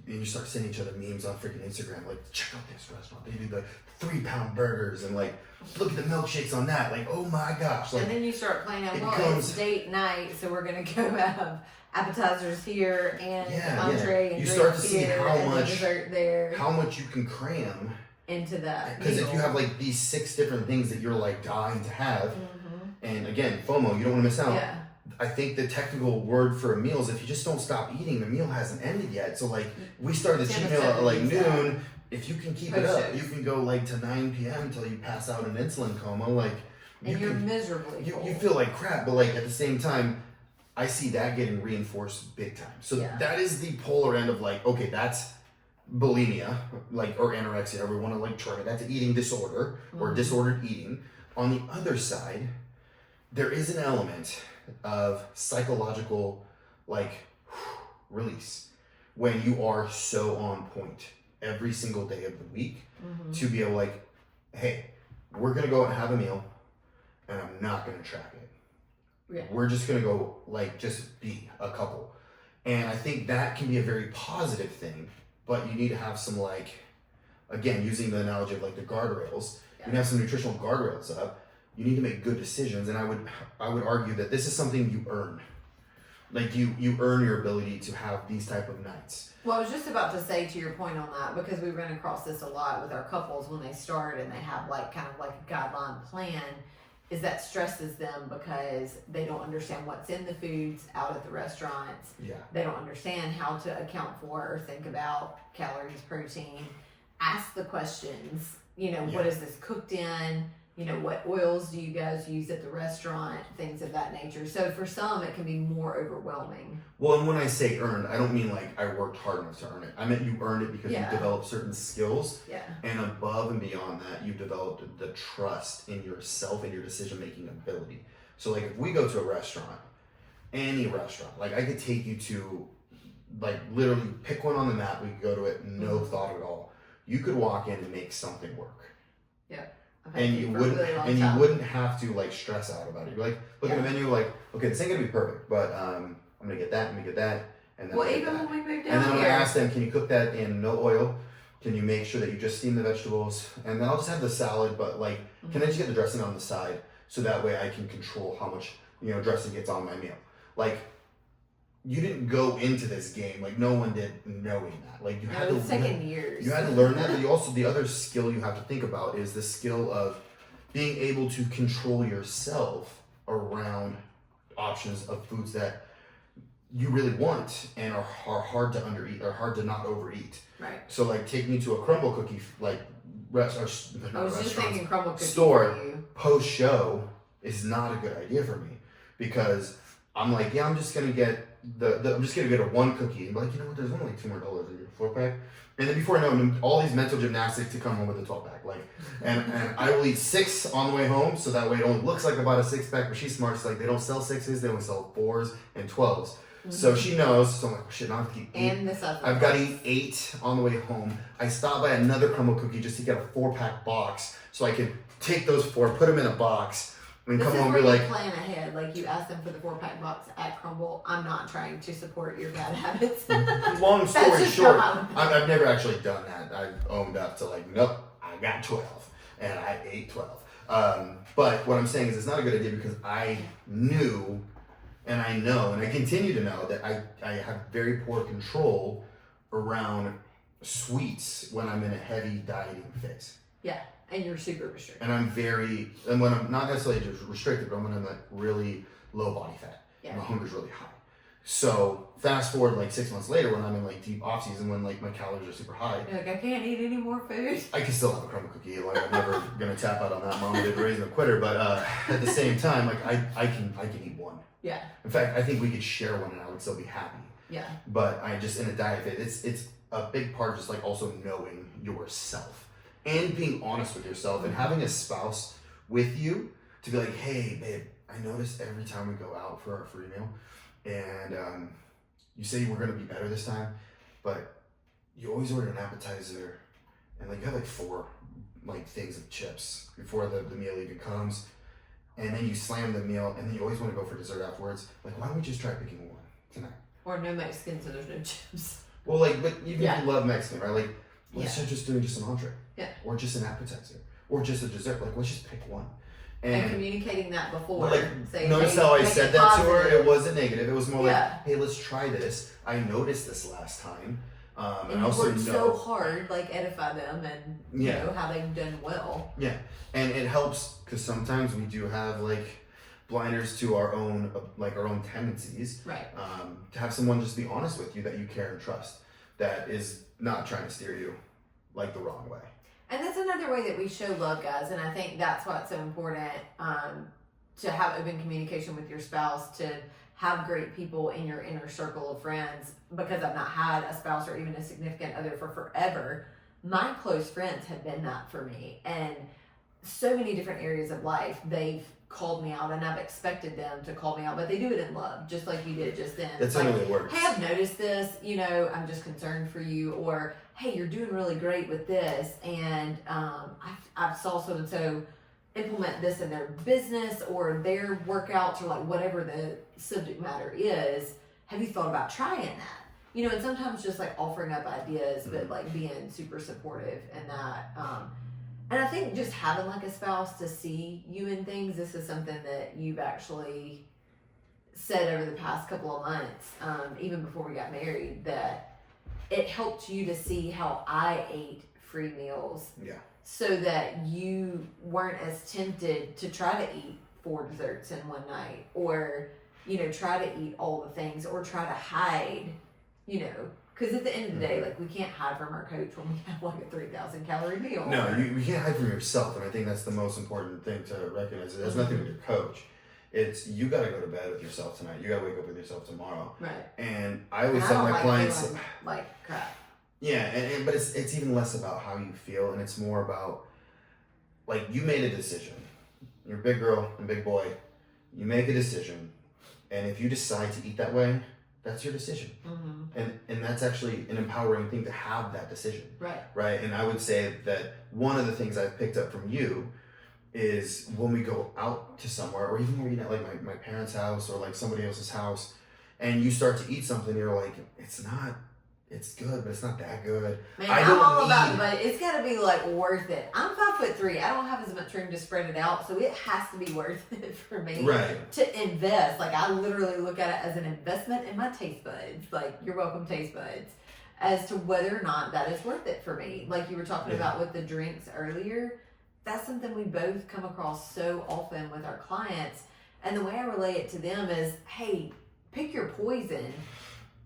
and you start sending each other memes on freaking Instagram, like, check out this restaurant. They do the 3-pound burgers, and, like, look at the milkshakes on that. Like, oh my gosh. Like, and then you start planning, it's date night, so we're going to go have appetizers here and entree and you start to see here how and much dessert there how much you can cram into that. Because if you have like these 6 different things that you're like dying to have, and again, FOMO, you don't want to miss out. Yeah. I think the technical word for a meal is if you just don't stop eating, the meal hasn't ended yet. So like we started the cheat meal at like noon. If you can keep it up, you can go like to 9 p.m. until you pass out in insulin coma. Like, and you're miserably full. You feel like crap, but like at the same time, I see that getting reinforced big time. So that is the polar end of like, okay, that's bulimia, like, or anorexia, however we want to like term it. That's eating disorder or disordered eating. On the other side, there is an element of psychological like release when you are so on point every single day of the week to be able like, hey, we're gonna go out and have a meal and I'm not gonna track it. Yeah. We're just gonna go like just be a couple. And I think that can be a very positive thing, but you need to have some like, again, using the analogy of like the guardrails, you have some nutritional guardrails up. You need to make good decisions, and I would argue that this is something you earn. Like you earn your ability to have these type of nights. Well, I was just about to say to your point on that, because we run across this a lot with our couples when they start and they have like kind of like a guideline plan, is that stresses them because they don't understand what's in the foods out at the restaurants. Yeah. They don't understand how to account for or think about calories, protein. Ask the questions, what is this cooked in? What oils do you guys use at the restaurant? Things of that nature. So for some, it can be more overwhelming. Well, and when I say earned, I don't mean like I worked hard enough to earn it. I meant you earned it because you developed certain skills. Yeah. And above and beyond that, you developed the trust in yourself and your decision-making ability. So like if we go to a restaurant, any restaurant, like I could take you to like literally pick one on the map, we could go to it, no thought at all. You could walk in and make something work. Yeah. And you wouldn't have to like stress out about it. You're like, look at the menu, like, okay, this ain't gonna be perfect, but I'm gonna get that, and then when we moved down and then I'm here, gonna ask them, can you cook that in no oil? Can you make sure that you just steam the vegetables? And then I'll just have the salad, but like, can I just get the dressing on the side so that way I can control how much dressing gets on my meal? Like, you didn't go into this game like no one did knowing that. Like you had to years. You had to learn that, but you also the other skill you have to think about is the skill of being able to control yourself around options of foods that you really want and are hard to undereat or hard to not overeat. Right. So like take me to a crumble cookie like crumble cookie store post show is not a good idea for me because I'm like, yeah, I'm just gonna get I'm just gonna get a one cookie. And be like, you know what? There's only like $2 more in your 4-pack. And then before I know it, all these mental gymnastics to come home with a 12-pack. Like, and I will eat 6 on the way home, so that way it only looks like I bought a 6-pack. But she's smart. She's like, they don't sell 6s, they only sell 4s and 12s. So she knows. So I'm like, oh, shit, now I have to eat 8. And I've got to eat 8 on the way home. I stopped by another crumble cookie just to get a 4-pack box, so I can take those 4, put them in a box, and come home and be like, plan ahead. Like you ask them for the 4-pack box at Crumble. I'm not trying to support your bad habits. long story short, I've never actually done that. I've owned up to like, nope, I got 12 and I ate 12. But what I'm saying is it's not a good idea because I knew and I know and I continue to know that I have very poor control around sweets when I'm in a heavy dieting phase. Yeah. And you're super restricted. And when I'm not necessarily just restricted, but when I'm like really low body fat, yeah. My hunger's really high. So fast forward like 6 months later when I'm in like deep off season when like my calories are super high. You're like, I can't eat any more food. I can still have a crumble cookie. Like I'm never gonna tap out on that. Mom did raise a quitter, but at the same time, like I can eat one. Yeah. In fact, I think we could share one and I would still be happy. Yeah. But I just in a diet phase, it's a big part of just like also knowing yourself. And being honest with yourself and having a spouse with you to be like, hey, babe, I noticed every time we go out for our free meal and you say we're going to be better this time, but you always order an appetizer and like you have like 4 like things of chips before the meal even comes. And then you slam the meal and then you always want to go for dessert afterwards. Like, why don't we just try picking one tonight? Or no Mexican, so there's no chips. Well, like, but even if you love Mexican, right? Like, let's start just doing just an entree. Yeah. Or just an appetizer. Or just a dessert. Like, let's just pick one. And communicating that before. Like, saying, notice hey, how I said that positive. to her? It wasn't negative. It was more like, hey, let's try this. I noticed this last time. And I also worked know so hard, like edify them and you know how they've done well. Yeah. And it helps because sometimes we do have like blinders to our own tendencies. Right. To have someone just be honest with you that you care and trust. That is not trying to steer you like the wrong way. And that's another way that we show love, guys. And I think that's why it's so important to have open communication with your spouse, to have great people in your inner circle of friends. Because I've not had a spouse or even a significant other for forever, my close friends have been that for me. And so many different areas of life, they've called me out and I've expected them to call me out, but they do it in love, just like you did just then. That's how it works. Hey, I've noticed this, I'm just concerned for you, or hey, you're doing really great with this, and I saw so-and-so implement this in their business or their workouts or like whatever the subject matter is. Have you thought about trying that? And sometimes just like offering up ideas, but like being super supportive in that. And I think just having like a spouse to see you in things, this is something that you've actually said over the past couple of months, even before we got married, that it helped you to see how I ate free meals. Yeah. So that you weren't as tempted to try to eat 4 desserts in one night or, try to eat all the things or try to hide, because at the end of the day, like we can't hide from our coach when we have like a 3,000 calorie meal. No, you can't hide from yourself, and I think that's the most important thing to recognize. It has nothing with your coach. It's you got to go to bed with yourself tonight. You got to wake up with yourself tomorrow. Right. And I always tell my clients, like crap. Yeah, but it's even less about how you feel, and it's more about like you made a decision. You're a big girl and big boy. You make a decision, and if you decide to eat that way, that's your decision. Mm-hmm. And that's actually an empowering thing to have that decision. Right. And I would say that one of the things I've picked up from you is when we go out to somewhere, or even when we're eating at like my parents' house or like somebody else's house, and you start to eat something, you're like, it's good, but it's not that good. Man, I'm all about it, but it's got to be like worth it. I'm 5'3". I don't have as much room to spread it out, so it has to be worth it for me to invest. Like I literally look at it as an investment in my taste buds. Like you're welcome, taste buds, as to whether or not that is worth it for me. Like you were talking about with the drinks earlier. That's something we both come across so often with our clients, and the way I relay it to them is, hey, pick your poison.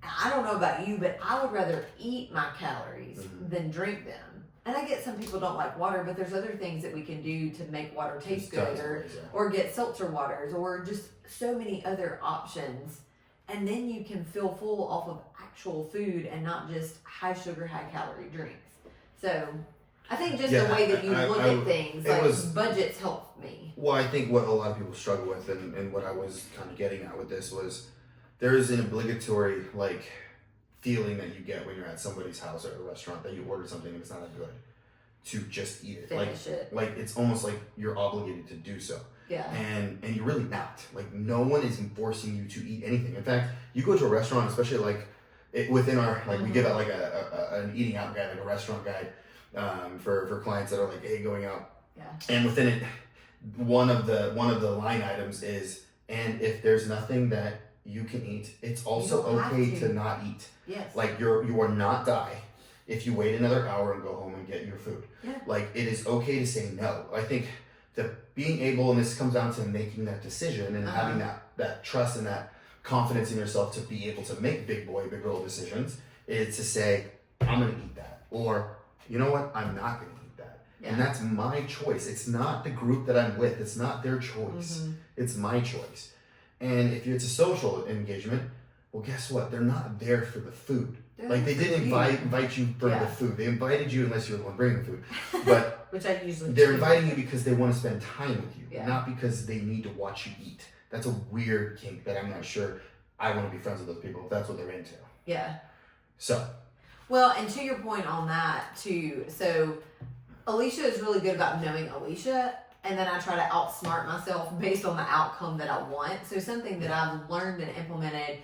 I don't know about you, but I would rather eat my calories than drink them. and I get some people don't like water, but there's other things that we can do to make water taste good, or get seltzer waters, or just so many other options. And then you can feel full off of actual food and not just high sugar, high calorie drinks. So I think just the way that you look at things, like budgets help me. Well, I think what a lot of people struggle with, and what I was kind of getting at with this was, there is an obligatory like feeling that you get when you're at somebody's house or a restaurant that you order something and it's not that good, to just eat it. Finish it. Like it's almost like you're obligated to do so. Yeah. And you're really not. Like no one is forcing you to eat anything. In fact, you go to a restaurant, especially like within our like we give out like an eating out guide, like a restaurant guide for clients that are like, hey, going out. Yeah. And within it, one of the line items is, and if there's nothing that you can eat, it's also okay to not eat. Yes. Like you are not die if you wait another hour and go home and get your food. Yeah. Like it is okay to say no. I think that being able, and this comes down to making that decision and having that trust and that confidence in yourself to be able to make big boy, big girl decisions, is to say, I'm gonna eat that. Or, you know what, I'm not gonna eat that. Yeah. And that's my choice. It's not the group that I'm with. It's not their choice. It's my choice. And if it's a social engagement, well, guess what? They're not there for the food. Like they didn't invite you for the food. They invited you unless you're the one bringing the food. But which I usually they're inviting you because they want to spend time with you, yeah. not because they need to watch you eat. That's a weird kink that I'm not sure I want to be friends with those people if that's what they're into. Yeah. So. Well, and to your point on that too, so Alicia is really good about knowing Alicia, and then I try to outsmart myself based on the outcome that I want. So something that I've learned and implemented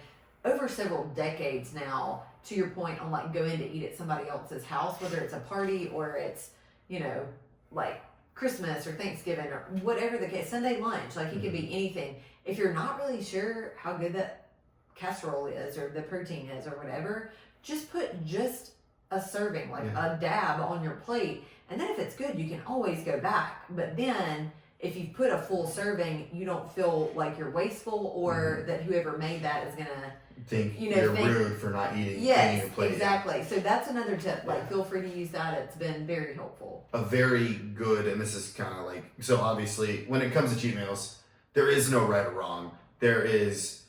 over several decades now, to your point on like going to eat at somebody else's house, whether it's a party or it's, you know, like Christmas or Thanksgiving or whatever the case, Sunday lunch, like it could be anything. If you're not really sure how good that casserole is or the protein is or whatever, just put just a serving, like a dab on your plate. And then if it's good, you can always go back. But then if you put a full serving, you don't feel like you're wasteful or that whoever made that is going to think you're rude for not eating. Yes, eating a plate. Exactly. So that's another tip. Like, feel free to use that. It's been very helpful. A very good, and this is kind of like, so obviously, when it comes to cheat meals, there is no right or wrong. There is,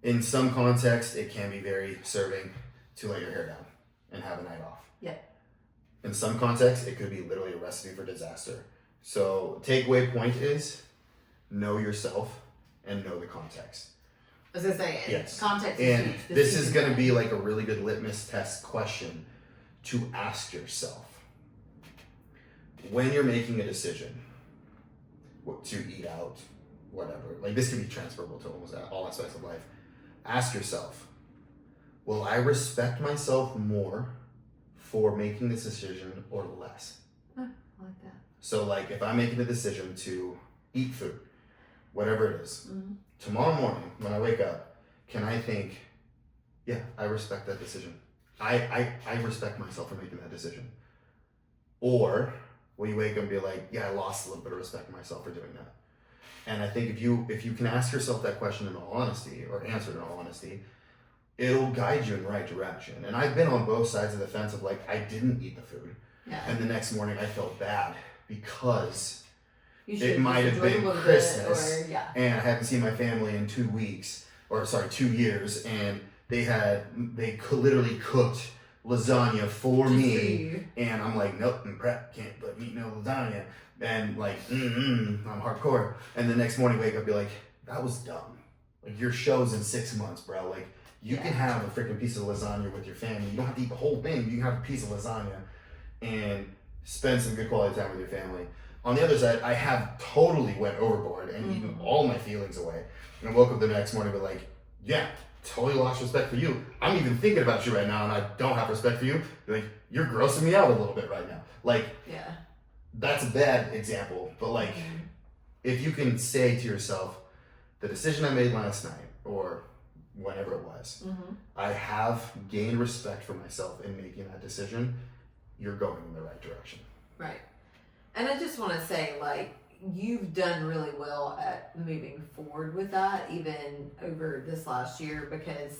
in some context, it can be very serving to let your hair down and have a night off. Yeah. In some contexts, it could be literally a recipe for disaster. So, takeaway point is, know yourself and know the context. I was going to say, yes. Context is and huge. This is going to be like a really good litmus test question to ask yourself. When you're making a decision, what to eat out, whatever, like this can be transferable to almost all aspects of life. Ask yourself, will I respect myself more for making this decision or less? I like that. So like if I'm making a decision to eat food, whatever it is, tomorrow morning when I wake up, can I think, yeah, I respect that decision. I respect myself for making that decision. Or will you wake up and be like, yeah, I lost a little bit of respect for myself for doing that. And I think if you can ask yourself that question in all honesty, or answer it in all honesty, it'll guide you in the right direction. And I've been on both sides of the fence of like, I didn't eat the food. Yeah. And the next morning I felt bad because it might have been Christmas and I haven't seen my family in 2 weeks, or 2 years, and they literally cooked lasagna for me, and I'm like, nope, I'm prep, can't eat no lasagna, and like, I'm hardcore. And the next morning wake up, be like, that was dumb. Like your show's in 6 months, bro. Like you can have a freaking piece of lasagna with your family. You don't have to eat the whole thing. You can have a piece of lasagna and spend some good quality time with your family. On the other side, I have totally went overboard and eaten all my feelings away. And I woke up the next morning with like, yeah, totally lost respect for you. I'm even thinking about you right now and I don't have respect for you. Like, you're grossing me out a little bit right now. Like, that's a bad example. But like, if you can say to yourself, the decision I made last night or whenever it was, I have gained respect for myself in making that decision, you're going in the right direction. Right. And I just want to say, like, you've done really well at moving forward with that, even over this last year, because,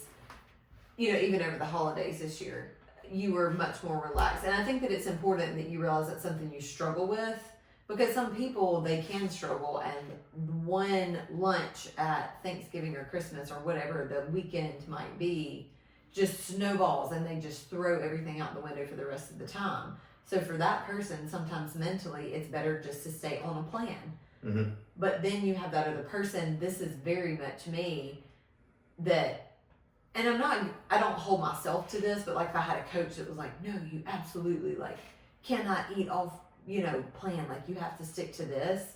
you know, even over the holidays this year, you were much more relaxed. And I think that it's important that you realize that's something you struggle with, because some people, they can struggle, and one lunch at Thanksgiving or Christmas or whatever the weekend might be just snowballs, and they just throw everything out the window for the rest of the time. So for that person, sometimes mentally, it's better just to stay on a plan. Mm-hmm. But then you have that other person, this is very much me, that, and I don't hold myself to this, but like if I had a coach that was like, no, you absolutely like cannot eat off, plan, like you have to stick to this.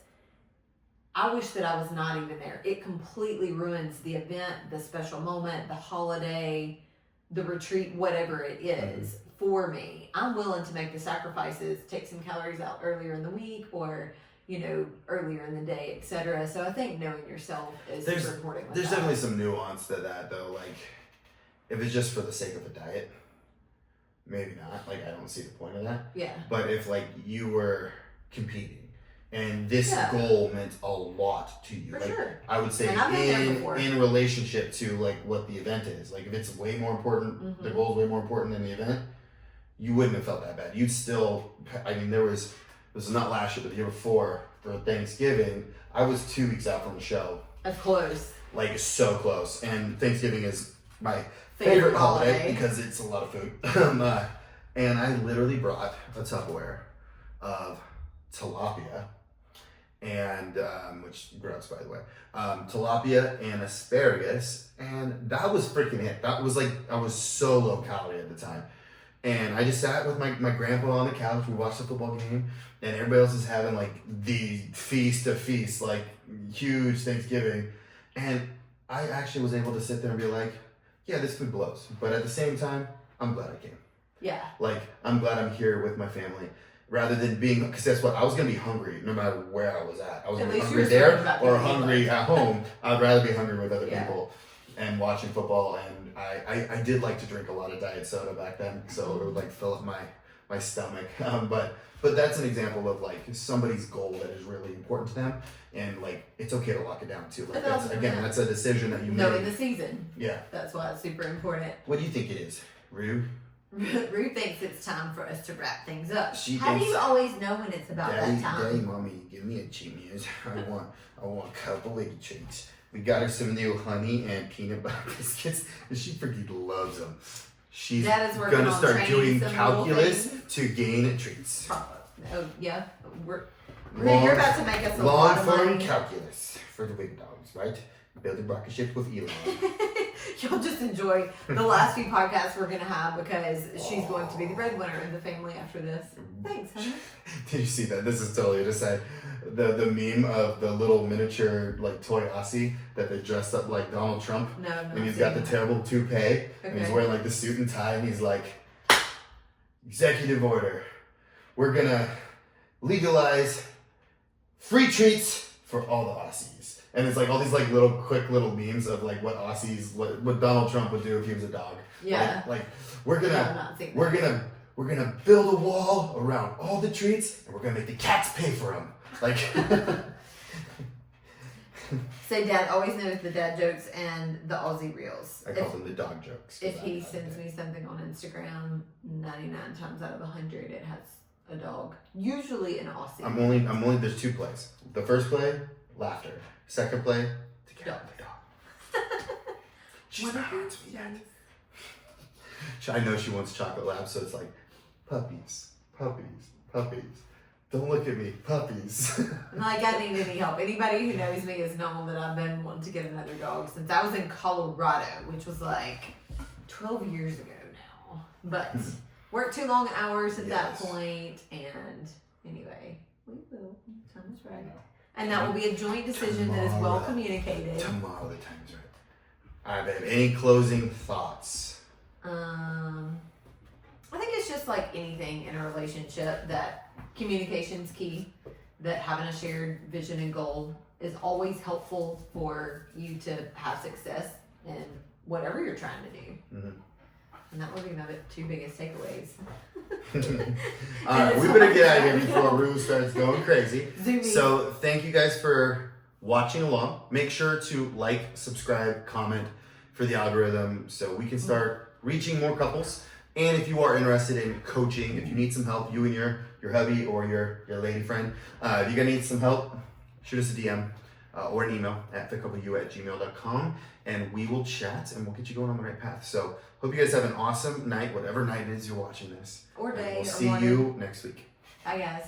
I wish that I was not even there. It completely ruins the event, the special moment, the holiday, the retreat, whatever it is for me. I'm willing to make the sacrifices, take some calories out earlier in the week or, earlier in the day, etc. So I think knowing yourself is super important with There's that. definitely some nuance to that though. Like if it's just for the sake of a diet, maybe not. Like I don't see the point of that. Yeah. But if like you were competing and this goal meant a lot to you, For like sure. I would say in relationship to like what the event is, like if it's way more important, the goal is way more important than the event, you wouldn't have felt that bad. You'd still, this was not last year, but the year before for Thanksgiving, I was 2 weeks out from the show. Of course. Like so close. And Thanksgiving is my favorite holiday because it's a lot of food. And I literally brought a Tupperware of tilapia and which gross, by the way, tilapia and asparagus, and that was freaking it. That was like, I was so low calorie at the time, and I just sat with my grandpa on the couch. We watched the football game, and everybody else is having like the feast of feasts, like huge Thanksgiving, and I actually was able to sit there and be like, yeah, this food blows, but at the same time, I'm glad I came. Yeah. Like, I'm glad I'm here with my family. Rather than being, because that's what, I was going to be hungry no matter where I was at. I was going to be hungry there or hungry at home. I'd rather be hungry with other people and watching football. And I did like to drink a lot of diet soda back then, so it would like fill up my stomach. But that's an example of like somebody's goal that is really important to them. And like, it's okay to lock it down too. Like that's a decision that you make. In the season. Yeah. That's why it's super important. What do you think it is, Rue? Rue thinks it's time for us to wrap things up. How do you always know when it's about that time? Daddy, mommy, give me a cheat meals. I want a couple of treats. We got her some new honey and peanut butter biscuits, and she freaking loves them. She's gonna start doing calculus to gain treats. Oh yeah, you're about to make us a lot of money. Long-form calculus for the big dogs, right? Building rocket ships with Elon. You'll just enjoy the last few podcasts we're going to have because she's going to be the breadwinner in the family after this. Thanks, honey. Did you see that? This is totally just like the meme of the little miniature like toy Aussie that they dressed up like Donald Trump. No, and he's got the terrible toupee and he's wearing like the suit and tie and he's like, executive order. We're going to legalize free treats for all the Aussies. And it's like all these like quick little memes of like what Aussies, what Donald Trump would do if he was a dog. Yeah. Like we're gonna build a wall around all the treats, and we're gonna make the cats pay for them. Like. Say Dad always knows the dad jokes and the Aussie reels. I call them the dog jokes. If he sends me something on Instagram, 99 times out of 100 it has a dog. Usually an Aussie. I'm only. There's 2 plays. The first play, laughter. Second play, together with the dog. She's not on to me yet. I know she wants chocolate labs, so it's like, puppies. Don't look at me, puppies. Like I need any help. Anybody who knows me has known that I've been wanting to get another dog since I was in Colorado, which was like 12 years ago now. But worked too long hours at that point, and anyway, we will. Time is right. And that will be a joint decision that is well communicated. Tomorrow the time is right. All right, babe. Any closing thoughts? I think it's just like anything in a relationship that communication's key, that having a shared vision and goal is always helpful for you to have success in whatever you're trying to do. Mm-hmm. And that would be my 2 biggest takeaways. All right, we better get out of here before Rue starts going crazy. Zooming. So thank you guys for watching along. Make sure to like, subscribe, comment for the algorithm so we can start reaching more couples. And if you are interested in coaching, if you need some help, you and your hubby or your lady friend, if you're gonna need some help, shoot us a DM or an email at thecoupleU@gmail.com, and we will chat and we'll get you going on the right path. So hope you guys have an awesome night, whatever night it is you're watching this. Or day. And we'll or see morning. you next week. Bye, guys.